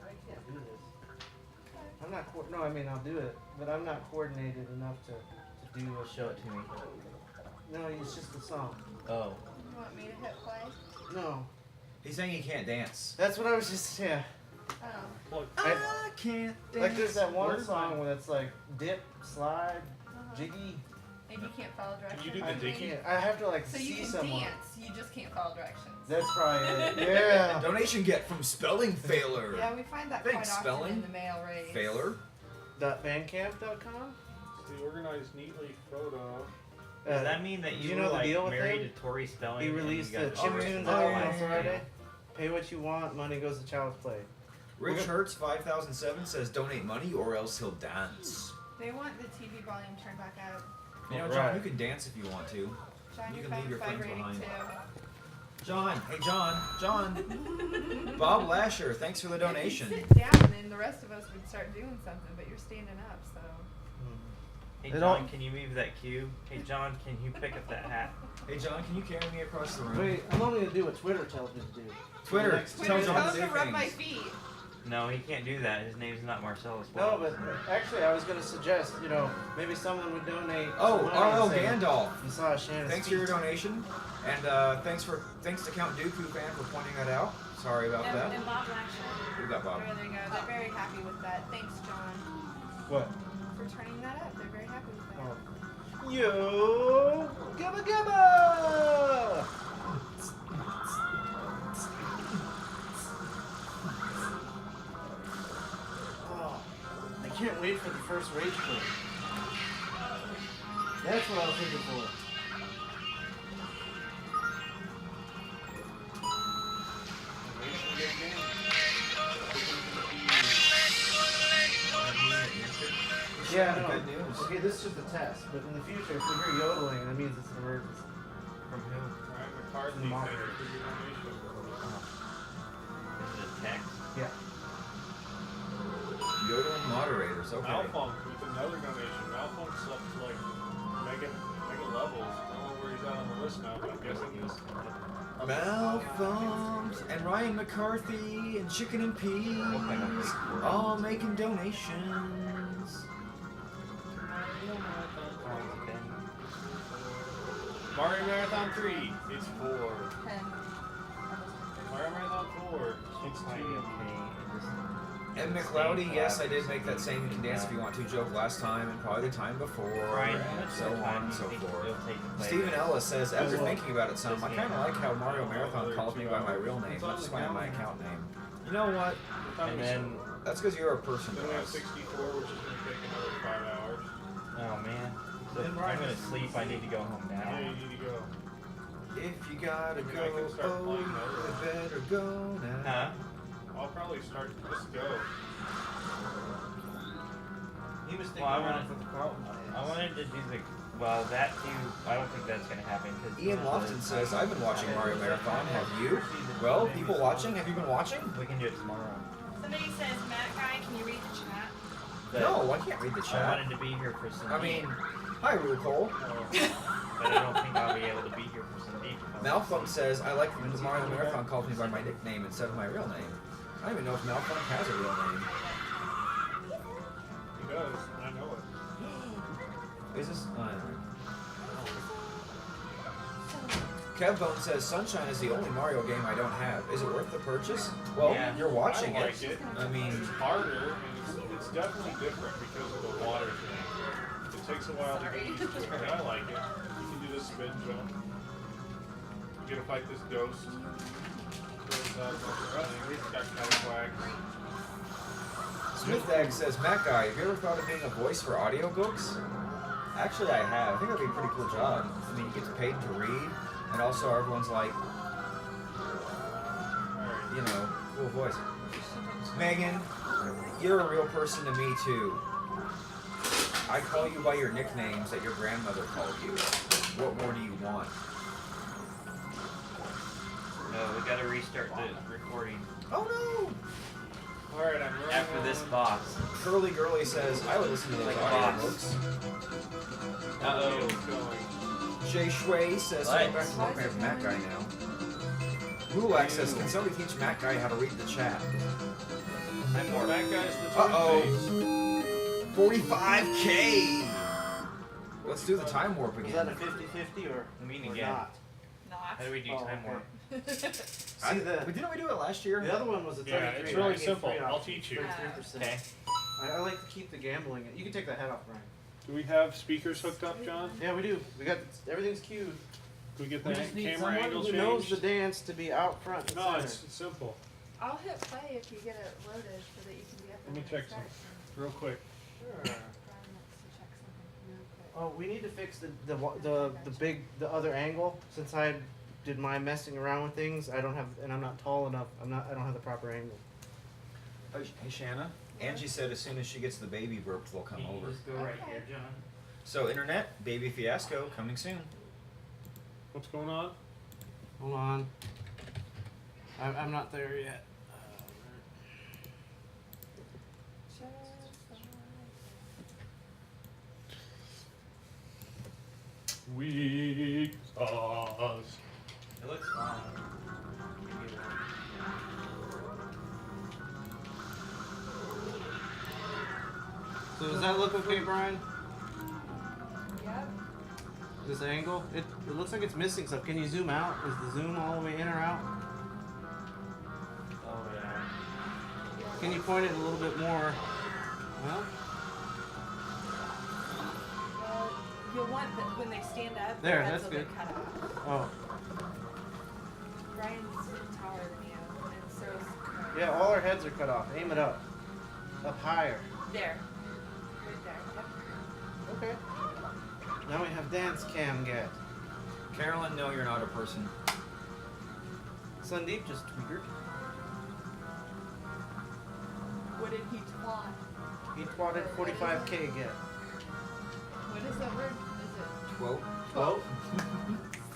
I can't do this. I'm not. No, I mean I'll do it, but I'm not coordinated enough to do a Show it to me. No, it's just a song. Oh. You want me to hit play? No, He's saying he can't dance. that's what I was just. Yeah. Oh. Look, I can't like there's that one Where's song mine? where it's like dip, slide, Uh-huh. jiggy. And you can't follow Can directions. you do I the diggy? can't. I have to like So you see can someone. dance, you just can't follow directions. That's probably it. Yeah. Donation get from Spelling Failure. Yeah, we find that Thanks, quite often spelling. in the mail race. Failure. .bandcamp.com. the organized neatly photo. Does that mean that you you were know the like deal with married him? to Tori Spelling? He and released you the got chiptunes divorced? album Oh, on Friday. Pay what you want, money goes to Child's Play. Rich Hertz 5007 says, donate money or else he'll dance. They want the TV volume turned back up. You know, Right. John, you can dance if you want to. John, You your can leave phone's your friends vibrating behind. too. John, hey John. Bob Lasher, thanks for the donation. If you sit down, then the rest of us would start doing something, but you're standing up, so. Hey They John, don't- can you move that cue? Hey John, can you pick up that hat? Hey John, can you carry me across the room? Wait, I'm only gonna do what Twitter tells me to do. Twitter, Next tell Twitter John tells to him do to rub my things. feet. No, he can't do that. His name's not Marcellus. No, but actually, I was gonna suggest, maybe someone would donate. Oh, some money Arlo and say, Gandalf. You saw Shannon's Thanks for feet. your donation, and thanks to Count Dooku fan for pointing that out. Sorry about And, that. and Bob Lasher. We got Bob. There they go. They're very happy with that. Thanks, John, What? for turning that up. They're very happy with that. Oh. Yo, gabba gabba! Oh, I can't wait for the first rage quit. That's what I was looking for. Yeah, I know. Good news. Okay, this is just a test, but in the future, if we hear yodeling, that means it's an emergency. From who? Alright, McCarthy, From thank you Margaret. for your donation. Is it a text? Yeah. Yodeling moderators, okay. Malfunk with another donation. Malfunk's up to like mega levels. I don't know where he's at on the list now, but I'm guessing he's Malfunks and Ryan McCarthy and Chicken and Peas all making donations. Mario Marathon 3. It's 4. 10. Mario Marathon 4. It's Might be 2. okay. It just- And McCloudy, yes, I did make that same "You Can Dance If You Want To" joke last time and probably the time before, Right. and so on and so forth. It'll take the place. Stephen Ellis says, after thinking about it some, I kind of like how Mario Marathon calls me by my real name, not just my account name. You know what? And then, That's because you're a person Then to we have us. 64, which is going to take another 5 hours. oh man. So if I'm gonna sleep. I need to go home Yeah, now. you need to go. If you gotta I mean, I go, can start oh, playing you now. better go now. Huh? I'll probably start. Just go. He was thinking Well, I around wanted- for the Carlton. I wanted to do the. Well, that too. I don't think that's gonna happen because. Ian Lofton says, I've been watching Mario Marathon, have you? Well, people watching, have you been watching? We can do it tomorrow. Somebody says, Matt Guy, can you read the chat? But No, I can't read the I chat. wanted to be here for some. I mean, hi, Rucole. but I don't think I'll be able to be here for some deep. Malfunk says, I like when the Mario Marathon calls me by my nickname instead of my real name. I don't even know if Malfunk has a real name. He does. I know it. Is this? Kev Bone says, Sunshine is the only Mario game I don't have. Is it worth the purchance? Well, Yeah. you're watching I like it. it. I mean, It's harder, and it's definitely different because of the water thing. It takes a while to get used to it, but I like it. You can do the spin jump. You gotta fight this ghost. Throws out a bunch of running. He's got Caliquags. Smith Egg says, Matt Guy, have you ever thought of being a voice for audiobooks? Actually, I have. I think that'd be a pretty cool job. I mean, you get paid to read, and also everyone's like, you know, cool voice. Megan, you're a real person to me too. I call you by your nicknames that your grandmother called you. What more do you want? No, we gotta restart the recording Oh Alright, I'm running after this on. box. no! Curly Girly says, I would listen to those Like a box. audiobooks. Uh-oh. It's going. Jay Shui says, What? I'm back to working with Matt Guy now. Gulak says, can somebody teach Matt Guy how to read the chat? And more bad guys to Uh-oh. 45K! Let's do the time warp Was that a again. 50-50 or, Mean or again. not? Not. How do we do Oh, time okay. warp? See the Didn't we do it last year? the other one was a 33. Yeah, it's I really gave simple. three I'll options, teach you. 33%. Okay. I like to keep the gambling. You can take that hat off, Brian. Do we have speakers hooked up, John? Yeah, we do. We got everything's cued. Do we get We the just need camera someone angle who changed? knows the dance to be out front. And No, center. it's simple. I'll hit play if you get it loaded so that you can be up Let me when it check starts. Real quick. Sure. Brian wants to check something real quick. Oh, we need to fix the other angle. Since I did my messing around with things, I don't have, and I'm not tall enough. I don't have the proper angle. Hey, Shanna. Angie said as soon as she gets the baby burp, they'll come Can you over. just go right Okay. here, John? So, internet, baby fiasco, coming soon. What's going on? Hold on. I'm not there yet. Weak sauce. It looks fine. So does that look okay, Brian? Yep. This angle? It looks like it's missing stuff. Can you zoom out? Is the zoom all the way in or out? Oh yeah. Can you point it a little bit more? Well, You'll want that when they stand up. There, their heads that's will be good. Cut off. oh. Brian's taller than you, and so is Yeah, all our heads are cut off. Aim it up. Up higher. there. Right there. Yep. Okay. Now we have dance cam get. Carolyn, no, you're not a person. Sandeep just tweeted. What did he twat? He twatted 45K again. What is that word? Is Quote. Well, it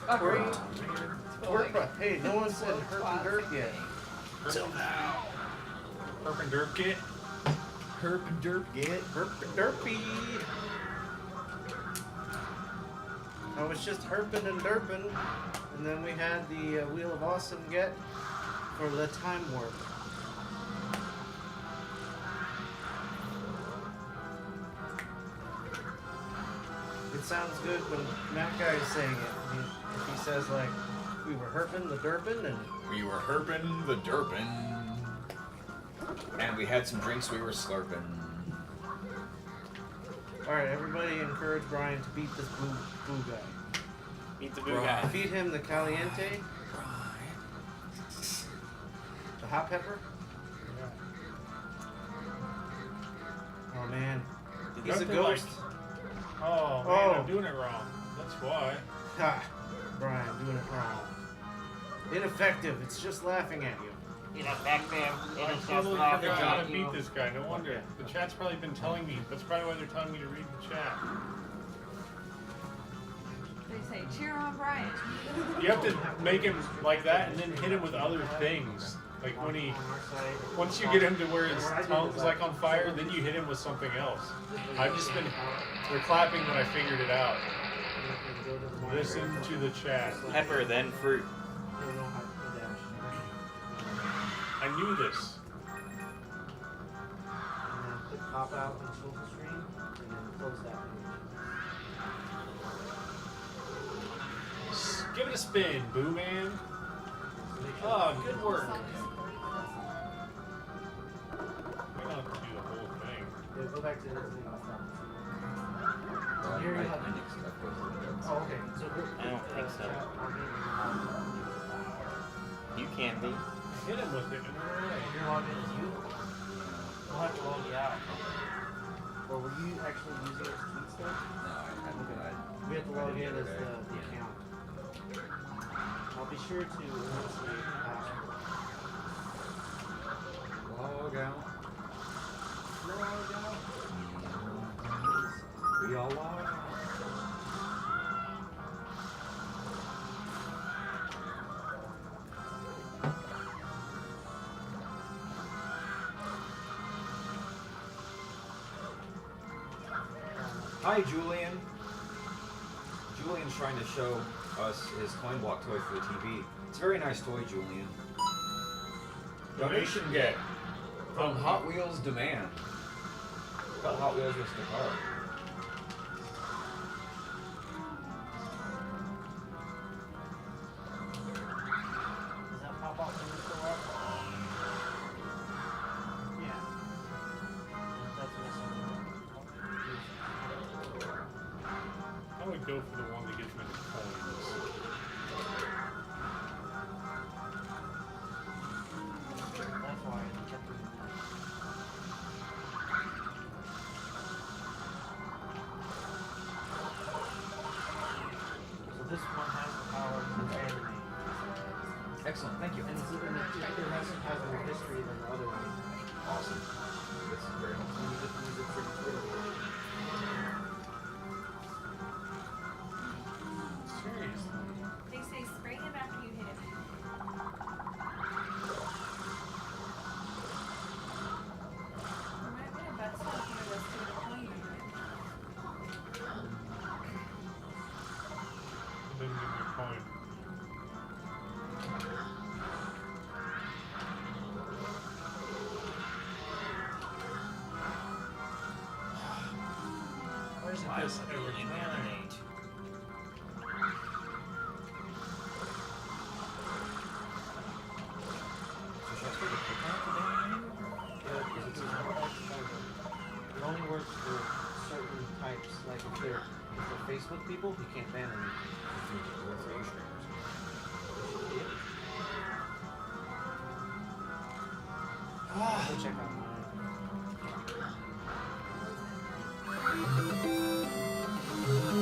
twerk? twerk, but hey, no one said herp and dirt yet. Herp and Derp Kit. Herp and derp get. Herp and derpy. I was just herping and derping, and then we had the Wheel of Awesome get for the time warp. It sounds good when Matt Guy is saying it. If he says like, we were herping the derping, and We were herping the derping. And we had some drinks we were slurping. all right, everybody encourage Brian to beat this boo guy. Meet the boo guy. Feed him the caliente, the hot pepper. Oh man, he's a Nothing ghost. Oh man, Oh. I'm doing it wrong. That's why. Ha, Brian, doing it wrong. Ineffective. It's just laughing at you. Ineffective. I totally forgot how to beat this guy. No wonder. The chat's probably been telling me. That's probably why they're telling me to read the chat. They say, cheer on Brian. You have to make him like that and then hit him with other things. Like when he, once you get him to where his tongue's like on fire, then you hit him with something else. I've just been, they're clapping that I figured it out. Listen to the chat. Pepper, then fruit. I knew this. And then click pop out on social screen, and then close that page. Give it a spin, Boo Man. Oh, good work. We don't have to do the whole thing. Yeah, go back to the thing. So here you have. Oh, okay. So I don't think so. You can be. Hit him with it. If you're logged in as you, we'll have to log you out. Or were you actually using it to tweet stuff? No, I haven't. We have to log in as the account. I'll be sure to enunciate the password. Log out. Log out. We all log out. Hi, Julian. Julian's trying to show us his coin block toy for the TV. It's a very nice toy, Julian. Donation get. From Hot Wheels Demand. What Hot Wheels was the car? Does that pop up when you go up? Yeah. That's I would go for the one that gives me the coins. That's why I kept it. So this one has the power to animate. Excellent, thank you. And it's even it has more history than the other one. Awesome. This is very helpful. So you just use it pretty quickly. Seriously. They say spray him after you hit him. Might be a bet stuff for this to the point. Didn't give me a coin. Why is it Why this is it every really time? marinate? So should I start to click on it today? Yeah, because it's it only works for certain types. Like if they're Facebook people, you can't ban them. Go check out mine.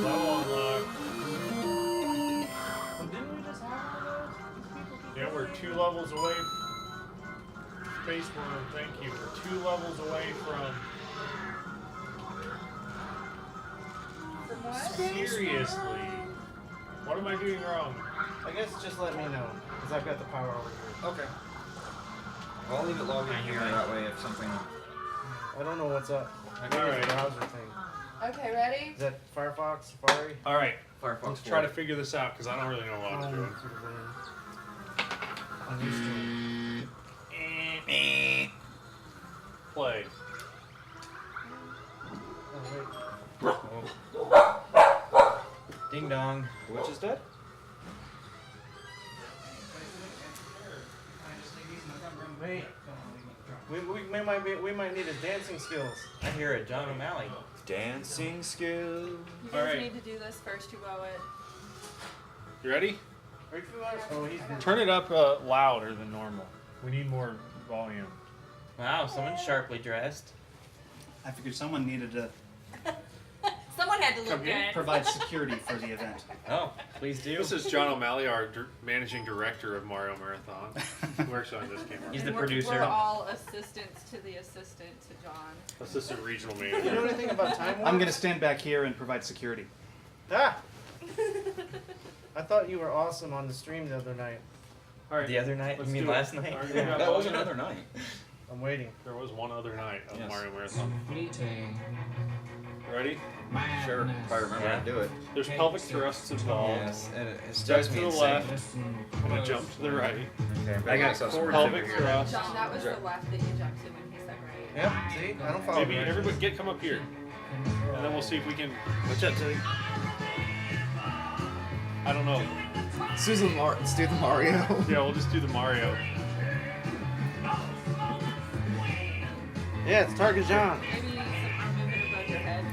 Level unlock. Well, didn't we just have one of those? These people keep Yeah, we're 2 levels away. Space Worm, thank you. We're 2 levels away from What? Seriously. What am I doing wrong? I guess just let me know, because I've got the power over here. Okay. Well, I'll leave it logged in here. That way, if something. I don't know what's up. I think Alright. it's a browser thing. Okay, ready? Is that Firefox, Safari? All right, Firefox. let's try to figure this out because I don't really know what I'm doing. Could have been. On Ustream. Play. Oh, wait. Ding dong. The witch is dead. Wait. We might need his dancing skills. I hear a John O'Malley. Dancing skill. You All guys right. need to do this first, you owe it. You ready? Are you familiar? Oh, he's been. Turn it up louder than normal. We need more volume. Wow, someone's sharply dressed. I figured someone needed to Someone had to look Come here. good. provide security for the event. Oh, please do. This is John O'Malley, our managing director of Mario Marathon. He works on this camera. He's the And producer. We're all assistants to the assistant to John. Assistant regional You know manager. anything about Time Warp? I'm gonna stand back here and provide security. Ah! I thought you were awesome on the stream the other night. All right. The other night? let's You mean do it. last night? Are you gonna have That was volume? another night. I'm waiting. There was one other night of Yes. Mario Marathon. Ready? Sure. If I remember Yeah. how to do it. There's pelvic thrusts involved. Yes. And it Step drives to me the insane. left. I'm gonna jump to the right. Okay, I got myself forward some Pelvic here. thrust. John, that was the left that you jumped to when he said right. Yep. See, I don't follow. Maybe directions. everybody come up here, and then we'll see if we can. What's up, Tilly? I don't know. Let's do the Mario. Yeah, we'll just do the Mario. Yeah, it's Target John. Maybe you need some arm movement above your head.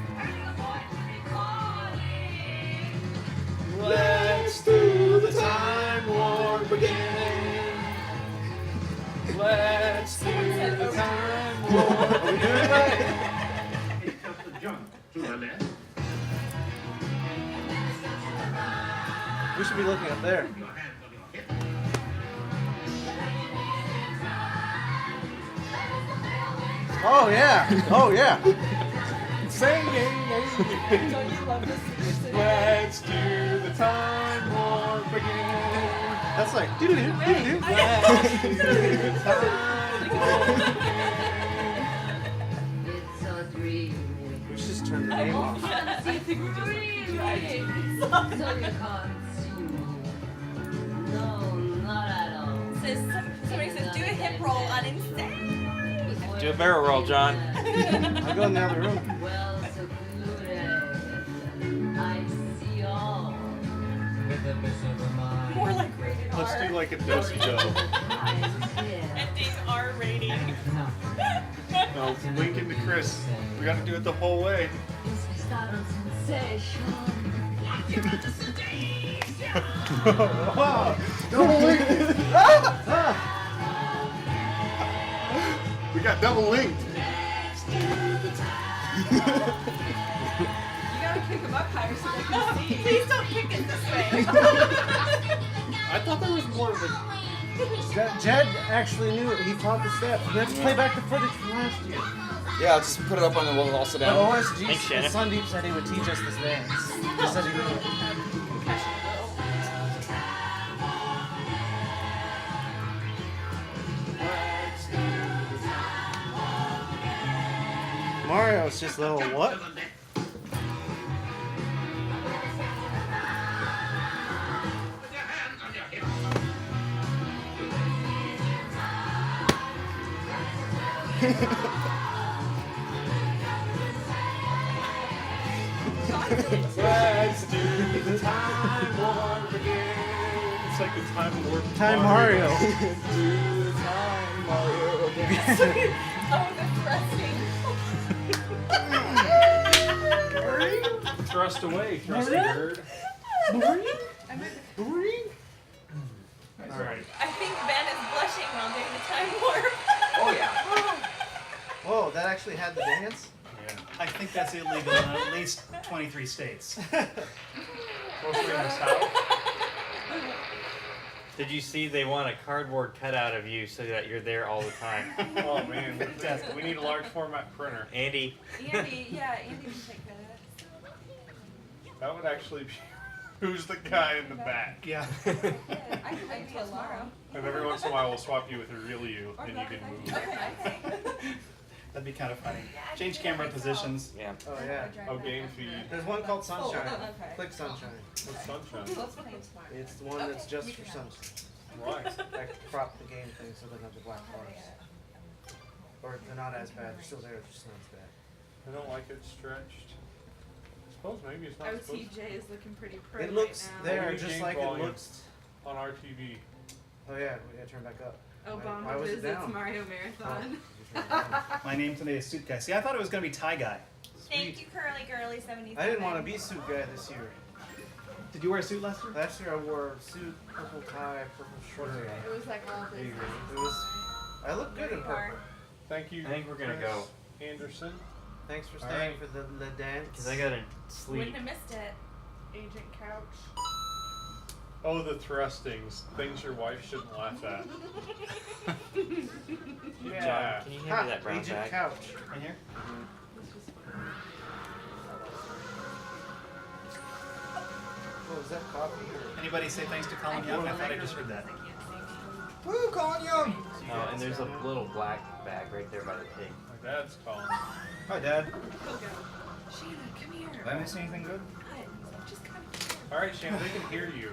Let's do the time warp again. Let's do the time warp. Are we doing it right? We should be looking up there. Oh yeah! Oh yeah! Singing. Don't you love this superstition? Let's do the time warp again. That's like doo doo doo doo. Let's do the time warp It's a dream. We should just turn the name off. I think we just Dream. So you can't see me. No, not at all. somebody says do a hip roll on Insane. Do a barrel roll, John. I'll go in the other room. Well secluded. I see all. More like rated R. Let's do like a do-si-do. Ending R rating. No, link into Chris. We gotta do it the whole way. It's a sensation. Wow. Double linked. We got double linked. You gotta kick him up higher so they can see. Please don't kick it this way. I thought there was more of a. Jed actually knew it. He taught the steps. Let's play back the footage from last year. Yeah, just put it up on the wall. I'll sit But down. OSG, Thanks, Shannon. Sundeep said he would teach us this dance. He said he would. Mario's just little what? Let's do the time warp again. It's like the time warp. Time Mario. Do the time Mario again. Oh, that's resting. Thrust away, thrust nerd. Alright. I think Ben is blushing while doing the time warp. Oh yeah. Whoa, that actually had the dance? Yeah. I think that's illegal in at least 23 states. Mostly in the south. Did you see they want a cardboard cutout of you so that you're there all the time? Oh man, we need a large format printer. Andy. Andy, yeah, Andy can take that. That would actually be who's the guy in the back. Yeah. I can be a Lara. And every once in a while we'll swap you with a real you and you can move. Okay. That'd be kind of funny. Change camera positions. Yeah. Oh yeah. Oh, game feed. There's one called Sunshine. okay. Click Sunshine. What's sunshine? Let's play smart. It's the one that's just for Sunshine. Why? I crop the game thing so they don't have the black bars. Or they're not as bad. They're still there. It's just not as bad. I don't like it stretched. I suppose maybe it's not supposed to OTJ is looking pretty pro It looks right now. there Maybe just game like volume. it looks. on our TV. Oh yeah, we gotta turn back up. Why Obama was it visits down? Mario Oh, Marathon. you turned it down. My name today is Suit Guy. See, I thought it was gonna be Tie Guy. Thank you, Curly Girly 77. I didn't want to be suit guy this year. Did you wear a suit, Lester? Last year I wore a suit, purple tie, purple shirt. It was like all There you business. go. It was. I look good in purple. Thank you. I think we're gonna Chris go. Anderson. Thanks for All staying right. for the dance. Cause I gotta sleep. Wouldn't have missed it. Agent Couch. Oh, the thrustings. Things your wife shouldn't laugh at. Yeah. Can you hand Ha, me that brown Agent bag? Couch. Right here. Oh, is that coffee or? Anybody say thanks to Colin Young? I thought I just heard that. Woo, Colin Young! Oh, and there's a little black bag right there by the pig. My dad's calling. Hi, Dad. Shanna, come here. Did I miss anything good? What? Just come here. All right, Shannon, they can hear you.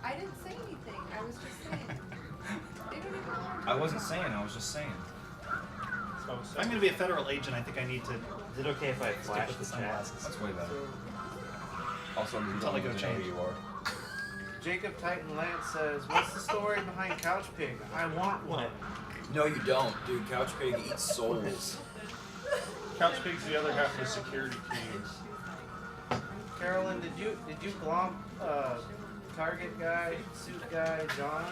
I didn't say anything. I was just saying. They don't even know what I'm I talking wasn't saying, I was just saying. So, If I'm gonna be a federal agent, I think I need to Is it okay if I stick flash with the the chat? sunglasses. That's way better. Also, you Until I don't go need to know change. who you are. Jacob Titan Lance says, "What's the story behind Couch Pig? I want one." No, you don't, dude. Couch Pig eats souls. Couch Pig's the other half of the security team. Carolyn, did you glomp Target guy, suit guy, John?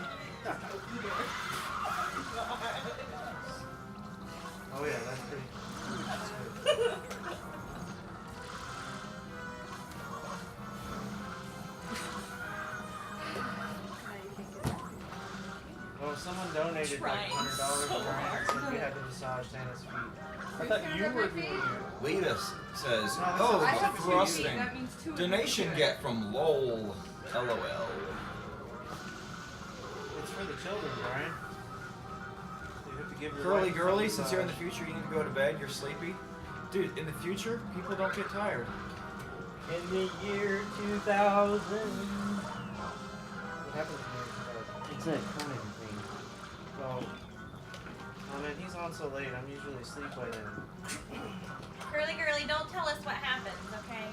Oh yeah, that's pretty. Oh, someone donated like Trying $100 so for hard. it. Said we had to massage Santa's feet. I thought you were doing it. Lita says, No, oh, I the have two thrusting. That means two of you Donation do it. get from LOL. LOL. It's for the children, Brian. You have to give your Girly, wife a girly, massage. since you're in the future, you need to go to bed, you're sleepy. Dude, in the future, people don't get tired. In the year 2000. What happens when It's a comic thing. oh man, he's on so late. I'm usually asleep by then. Curly Girly, don't tell us what happens, okay?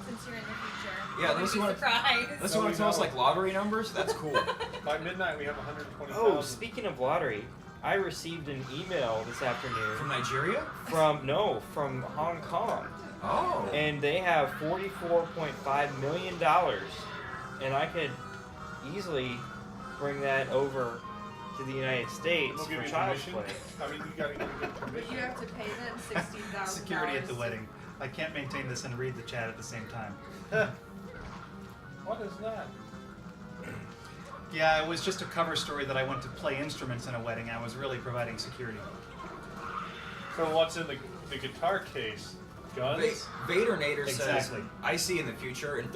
Since you're in the future. Yeah, We'll unless be you wanna- surprised. Unless No, you want we to tell us know. like lottery numbers, that's cool. By midnight, we have 120,000. Oh, speaking of lottery, I received an email this From afternoon Nigeria? from Hong Kong, Oh. and they have $44.5 million, and I could easily bring that over to the United States We'll give for you child's permission. play. I mean, you gotta give But permission. you have to pay them $16,000. security at the wedding. I can't maintain this and read the chat at the same time. What is that? Yeah, it was just a cover story that I went to play instruments in a wedding. I was really providing security. So what's in the guitar case? Guns? Vader Nader says, Exactly. I see in the future, in